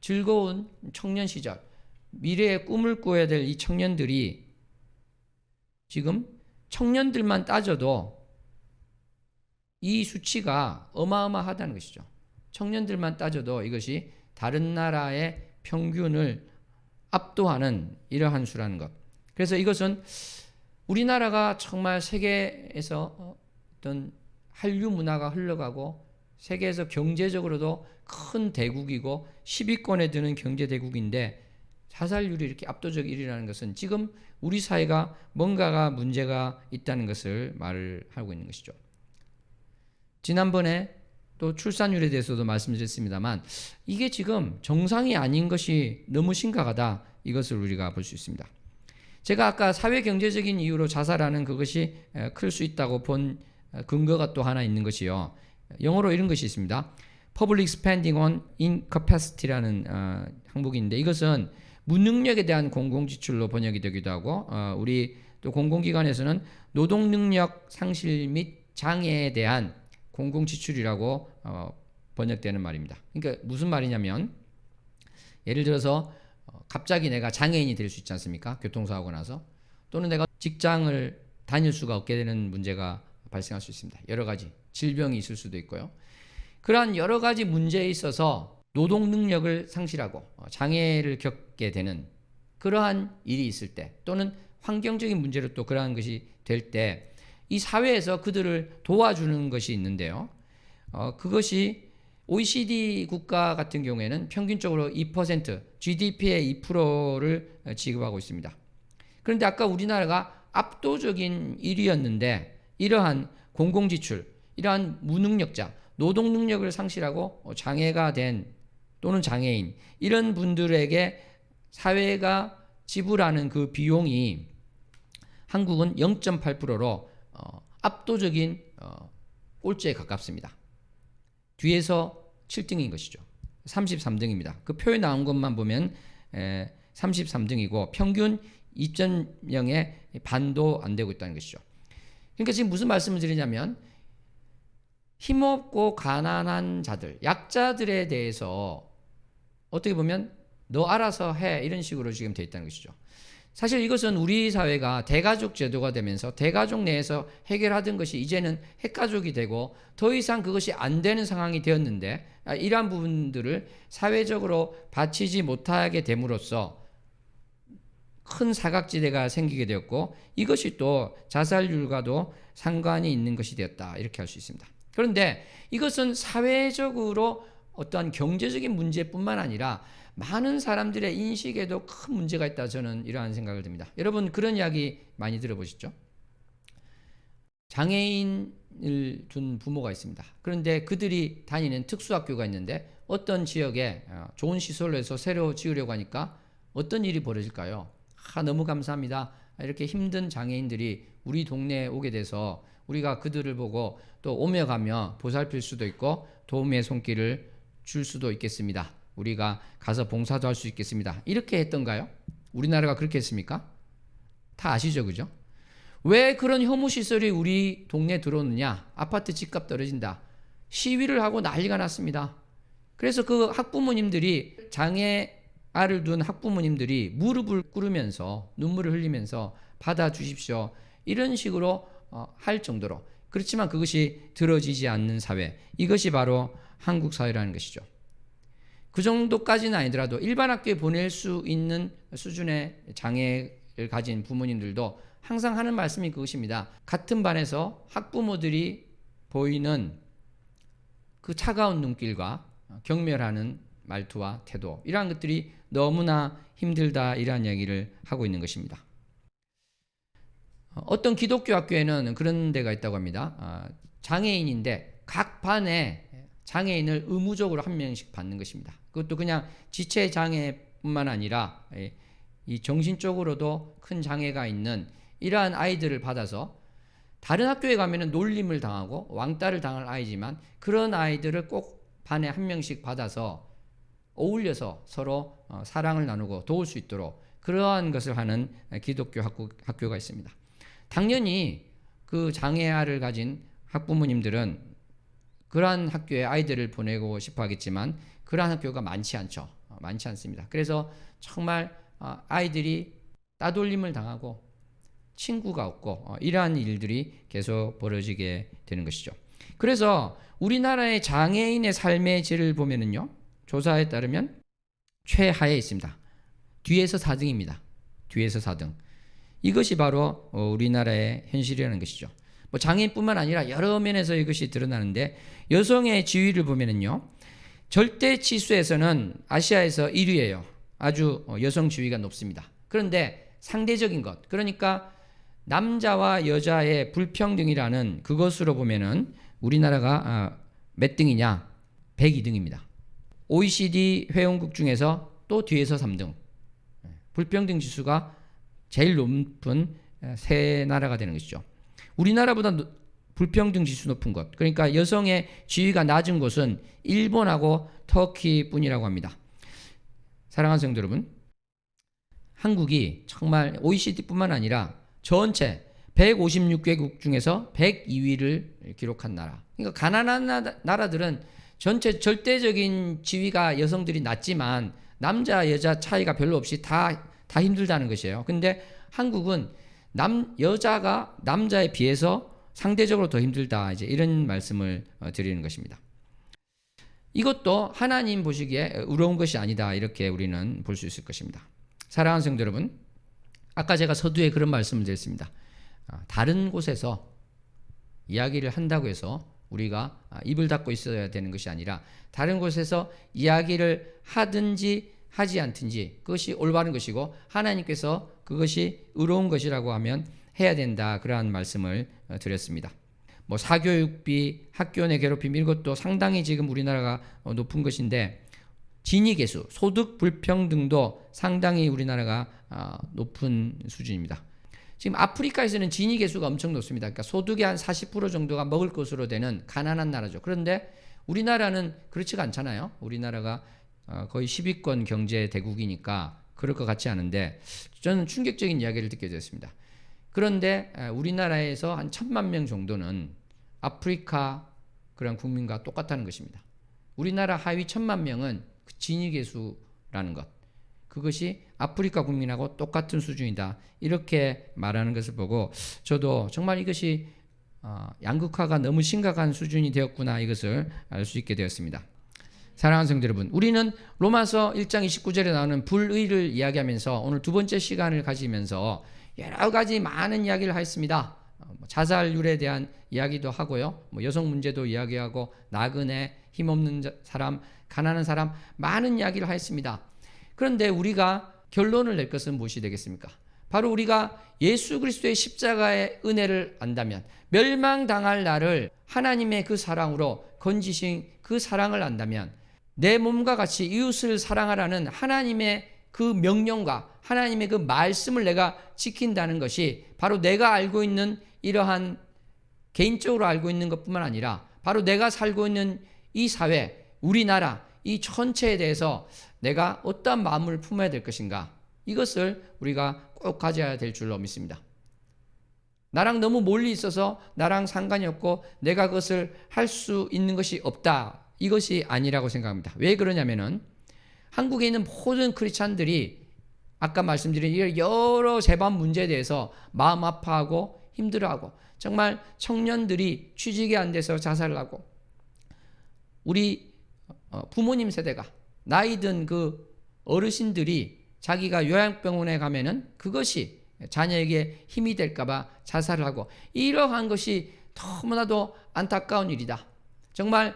즐거운 청년 시절, 미래의 꿈을 꾸어야 될 이 청년들이 지금 청년들만 따져도 이 수치가 어마어마하다는 것이죠. 청년들만 따져도 이것이 다른 나라의 평균을 압도하는 이러한 수라는 것. 그래서 이것은 우리나라가 정말 세계에서 어떤 한류 문화가 흘러가고 세계에서 경제적으로도 큰 대국이고 10위권에 드는 경제 대국인데 자살률이 이렇게 압도적 1위라는 것은 지금 우리 사회가 뭔가가 문제가 있다는 것을 말을 하고 있는 것이죠. 지난번에 또 출산율에 대해서도 말씀드렸습니다만 이게 지금 정상이 아닌 것이 너무 심각하다. 이것을 우리가 볼 수 있습니다. 제가 아까 사회경제적인 이유로 자살하는 그것이 클 수 있다고 본 근거가 또 하나 있는 것이요. 영어로 이런 것이 있습니다. Public Spending on Incapacity라는 항목인데 이것은 무능력에 대한 공공지출로 번역이 되기도 하고 우리 또 공공기관에서는 노동능력 상실 및 장애에 대한 공공지출이라고 번역되는 말입니다. 그러니까 무슨 말이냐면 예를 들어서 갑자기 내가 장애인이 될 수 있지 않습니까? 교통사고가 나서 또는 내가 직장을 다닐 수가 없게 되는 문제가 발생할 수 있습니다. 여러 가지 질병이 있을 수도 있고요. 그러한 여러 가지 문제에 있어서 노동 능력을 상실하고 장애를 겪게 되는 그러한 일이 있을 때 또는 환경적인 문제로 또 그러한 것이 될 때 이 사회에서 그들을 도와주는 것이 있는데요. 그것이 OECD 국가 같은 경우에는 평균적으로 2%, GDP의 2%를 지급하고 있습니다. 그런데 아까 우리나라가 압도적인 1위였는데 이러한 공공지출, 이러한 무능력자, 노동능력을 상실하고 장애가 된 또는 장애인 이런 분들에게 사회가 지불하는 그 비용이 한국은 0.8%로 압도적인 꼴찌에 가깝습니다. 뒤에서 7등인 것이죠. 33등입니다. 그 표에 나온 것만 보면 33등이고 평균 2.0의 반도 안 되고 있다는 것이죠. 그러니까 지금 무슨 말씀을 드리냐면 힘없고 가난한 자들, 약자들에 대해서 어떻게 보면 너 알아서 해 이런 식으로 지금 되어 있다는 것이죠. 사실 이것은 우리 사회가 대가족 제도가 되면서 대가족 내에서 해결하던 것이 이제는 핵가족이 되고 더 이상 그것이 안 되는 상황이 되었는데 이러한 부분들을 사회적으로 바치지 못하게 됨으로써 큰 사각지대가 생기게 되었고 이것이 또 자살률과도 상관이 있는 것이 되었다 이렇게 할 수 있습니다. 그런데 이것은 사회적으로 어떠한 경제적인 문제뿐만 아니라 많은 사람들의 인식에도 큰 문제가 있다 저는 이러한 생각을 듭니다. 여러분 그런 이야기 많이 들어보셨죠? 장애인을 둔 부모가 있습니다. 그런데 그들이 다니는 특수학교가 있는데 어떤 지역에 좋은 시설로 해서 새로 지으려고 하니까 어떤 일이 벌어질까요? 너무 감사합니다. 이렇게 힘든 장애인들이 우리 동네에 오게 돼서 우리가 그들을 보고 또 오며 가며 보살필 수도 있고 도움의 손길을 줄 수도 있겠습니다. 우리가 가서 봉사도 할 수 있겠습니다. 이렇게 했던가요? 우리나라가 그렇게 했습니까? 다 아시죠, 그죠? 왜 그런 혐오시설이 우리 동네에 들어오느냐? 아파트 집값 떨어진다. 시위를 하고 난리가 났습니다. 그래서 그 학부모님들이 장애아를 둔 학부모님들이 무릎을 꿇으면서 눈물을 흘리면서 받아주십시오. 이런 식으로 할 정도로 그렇지만 그것이 들어지지 않는 사회 이것이 바로 한국 사회라는 것이죠. 그 정도까지는 아니더라도 일반 학교에 보낼 수 있는 수준의 장애를 가진 부모님들도 항상 하는 말씀이 그것입니다. 같은 반에서 학부모들이 보이는 그 차가운 눈길과 경멸하는 말투와 태도, 이러한 것들이 너무나 힘들다, 이러한 이야기를 하고 있는 것입니다. 어떤 기독교 학교에는 그런 데가 있다고 합니다. 장애인인데 각 반에 장애인을 의무적으로 한 명씩 받는 것입니다. 그것도 그냥 지체 장애뿐만 아니라 이 정신적으로도 큰 장애가 있는 이러한 아이들을 받아서, 다른 학교에 가면은 놀림을 당하고 왕따를 당할 아이지만 그런 아이들을 꼭 반에 한 명씩 받아서 어울려서 서로 사랑을 나누고 도울 수 있도록 그러한 것을 하는 기독교 학교가 있습니다. 당연히 그 장애아를 가진 학부모님들은 그러한 학교에 아이들을 보내고 싶어 하겠지만 그러한 학교가 많지 않죠. 많지 않습니다. 그래서 정말 아이들이 따돌림을 당하고 친구가 없고 이러한 일들이 계속 벌어지게 되는 것이죠. 그래서 우리나라의 장애인의 삶의 질을 보면은요, 조사에 따르면 최하에 있습니다. 뒤에서 4등입니다. 뒤에서 4등. 이것이 바로 우리나라의 현실이라는 것이죠. 뭐 장애인뿐만 아니라 여러 면에서 이것이 드러나는데, 여성의 지위를 보면은요, 절대 치수에서는 아시아에서 1위예요. 아주 여성 지위가 높습니다. 그런데 상대적인 것, 그러니까 남자와 여자의 불평등이라는 그것으로 보면은 우리나라가 몇 등이냐? 102등입니다. OECD 회원국 중에서 또 뒤에서 3등. 불평등 지수가 제일 높은 세 나라가 되는 것이죠. 우리나라보다 불평등 지수 높은 것, 그러니까 여성의 지위가 낮은 곳은 일본하고 터키뿐이라고 합니다. 사랑하는 성도 여러분, 한국이 정말 OECD뿐만 아니라 전체 156개국 중에서 102위를 기록한 나라. 그러니까 가난한 나라들은 전체 절대적인 지위가 여성들이 낮지만 남자 여자 차이가 별로 없이 다 힘들다는 것이에요. 근데 한국은 여자가 남자에 비해서 상대적으로 더 힘들다, 이제 이런 말씀을 드리는 것입니다. 이것도 하나님 보시기에 의로운 것이 아니다, 이렇게 우리는 볼 수 있을 것입니다. 사랑하는 성도 여러분, 아까 제가 서두에 그런 말씀을 드렸습니다. 다른 곳에서 이야기를 한다고 해서 우리가 입을 닫고 있어야 되는 것이 아니라 다른 곳에서 이야기를 하든지 하지 않든지 그것이 올바른 것이고 하나님께서 그것이 의로운 것이라고 하면 해야 된다, 그러한 말씀을 드렸습니다. 뭐 사교육비, 학교 내 괴롭힘, 이것도 상당히 지금 우리나라가 높은 것인데, 진위계수, 소득 불평등도 상당히 우리나라가 높은 수준입니다. 지금 아프리카에서는 진위계수가 엄청 높습니다. 그러니까 소득의 한 40% 정도가 먹을 것으로 되는 가난한 나라죠. 그런데 우리나라는 그렇지가 않잖아요. 우리나라가 거의 10위권 경제 대국이니까 그럴 것 같지 않은데, 저는 충격적인 이야기를 듣게 되었습니다. 그런데 우리나라에서 한 1,000만 명 정도는 아프리카 그런 국민과 똑같다는 것입니다. 우리나라 하위 1,000만 명은 진위계수라는 것, 그것이 아프리카 국민하고 똑같은 수준이다, 이렇게 말하는 것을 보고 저도 정말 이것이 양극화가 너무 심각한 수준이 되었구나, 이것을 알 수 있게 되었습니다. 사랑하는 성도 여러분, 우리는 로마서 1장 29절에 나오는 불의를 이야기하면서 오늘 두 번째 시간을 가지면서 여러 가지 많은 이야기를 하였습니다. 자살률에 대한 이야기도 하고요, 여성 문제도 이야기하고 나그네, 힘없는 사람, 가난한 사람, 많은 이야기를 하였습니다. 그런데 우리가 결론을 낼 것은 무엇이 되겠습니까? 바로 우리가 예수 그리스도의 십자가의 은혜를 안다면, 멸망당할 나를 하나님의 그 사랑으로 건지신 그 사랑을 안다면, 내 몸과 같이 이웃을 사랑하라는 하나님의 그 명령과 하나님의 그 말씀을 내가 지킨다는 것이 바로 내가 알고 있는 이러한 개인적으로 알고 있는 것뿐만 아니라 바로 내가 살고 있는 이 사회, 우리나라, 이 전체에 대해서 내가 어떠한 마음을 품어야 될 것인가, 이것을 우리가 꼭 가져야 될 줄로 믿습니다. 나랑 너무 멀리 있어서 나랑 상관이 없고 내가 그것을 할 수 있는 것이 없다, 이것이 아니라고 생각합니다. 왜 그러냐면은 한국에 있는 모든 크리스찬들이 아까 말씀드린 여러 재반 문제에 대해서 마음 아파하고 힘들어하고, 정말 청년들이 취직이 안 돼서 자살을 하고, 우리 부모님 세대가 나이 든 그 어르신들이 자기가 요양병원에 가면은 그것이 자녀에게 힘이 될까봐 자살을 하고, 이러한 것이 너무나도 안타까운 일이다. 정말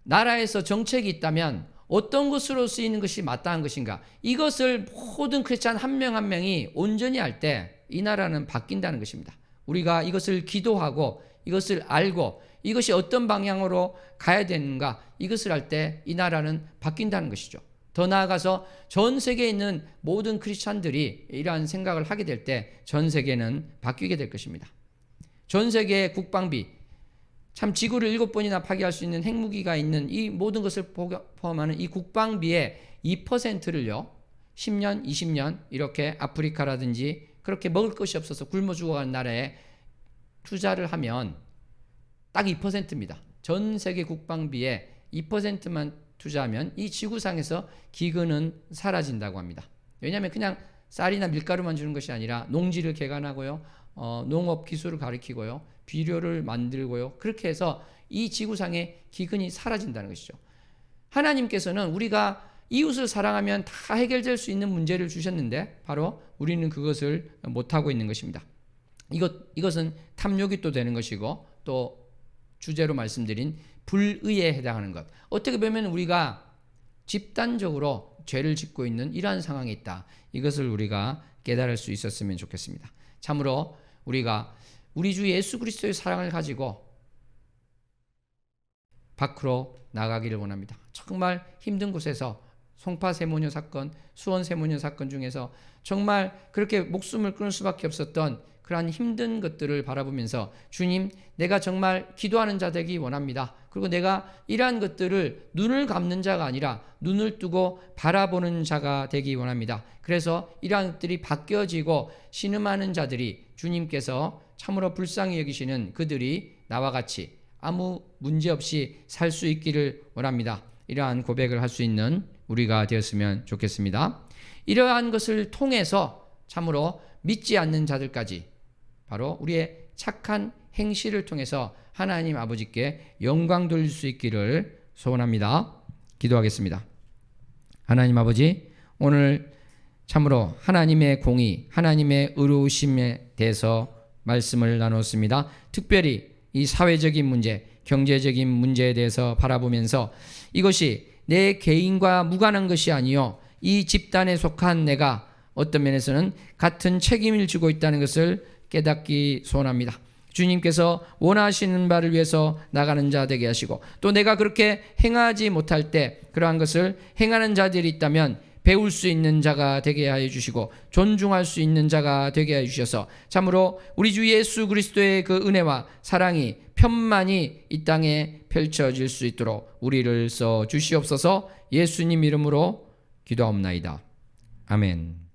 나라에서 정책이 있다면 어떤 것으로 쓰이는 것이 마땅한 것인가, 이것을 모든 크리스찬 한 명 한 명이 온전히 할 때 이 나라는 바뀐다는 것입니다. 우리가 이것을 기도하고 이것을 알고 이것이 어떤 방향으로 가야 되는가, 이것을 할 때 이 나라는 바뀐다는 것이죠. 더 나아가서 전 세계에 있는 모든 크리스찬들이 이러한 생각을 하게 될 때 전 세계는 바뀌게 될 것입니다. 전 세계의 국방비, 참 지구를 7번이나 파괴할 수 있는 핵무기가 있는 이 모든 것을 포함하는 이 국방비의 2%를요 10년, 20년 이렇게 아프리카라든지 그렇게 먹을 것이 없어서 굶어 죽어가는 나라에 투자를 하면 딱 2%입니다. 전 세계 국방비의 2%만 투자하면 이 지구상에서 기근은 사라진다고 합니다. 왜냐하면 그냥 쌀이나 밀가루만 주는 것이 아니라 농지를 개간하고요, 농업 기술을 가르치고요, 비료를 만들고요, 그렇게 해서 이 지구상의 기근이 사라진다는 것이죠. 하나님께서는 우리가 이웃을 사랑하면 다 해결될 수 있는 문제를 주셨는데 바로 우리는 그것을 못하고 있는 것입니다. 이것은 탐욕이 또 되는 것이고, 또 주제로 말씀드린 불의에 해당하는 것. 어떻게 보면 우리가 집단적으로 죄를 짓고 있는 이러한 상황에 있다. 이것을 우리가 깨달을 수 있었으면 좋겠습니다. 참으로 우리가 우리 주 예수 그리스도의 사랑을 가지고 밖으로 나가기를 원합니다. 정말 힘든 곳에서 송파 세모녀 사건, 수원 세모녀 사건 중에서 정말 그렇게 목숨을 끊을 수밖에 없었던 그러한 힘든 것들을 바라보면서 주님, 내가 정말 기도하는 자 되기 원합니다. 그리고 내가 이러한 것들을 눈을 감는 자가 아니라 눈을 뜨고 바라보는 자가 되기 원합니다. 그래서 이러한 것들이 바뀌어지고 신음하는 자들이, 주님께서 참으로 불쌍히 여기시는 그들이 나와 같이 아무 문제 없이 살 수 있기를 원합니다. 이러한 고백을 할 수 있는 우리가 되었으면 좋겠습니다. 이러한 것을 통해서 참으로 믿지 않는 자들까지 바로 우리의 착한 행실을 통해서 하나님 아버지께 영광 돌릴 수 있기를 소원합니다. 기도하겠습니다. 하나님 아버지, 오늘 참으로 하나님의 공의, 하나님의 의로우심에 대해서 말씀을 나눴습니다. 특별히 이 사회적인 문제, 경제적인 문제에 대해서 바라보면서 이것이 내 개인과 무관한 것이 아니요 이 집단에 속한 내가 어떤 면에서는 같은 책임을 지고 있다는 것을 깨닫기 소원합니다. 주님께서 원하시는 바를 위해서 나가는 자 되게 하시고, 또 내가 그렇게 행하지 못할 때 그러한 것을 행하는 자들이 있다면 배울 수 있는 자가 되게 하여 주시고 존중할 수 있는 자가 되게 하여 주셔서 참으로 우리 주 예수 그리스도의 그 은혜와 사랑이 편만이 이 땅에 펼쳐질 수 있도록 우리를 써 주시옵소서. 예수님 이름으로 기도하옵나이다. 아멘.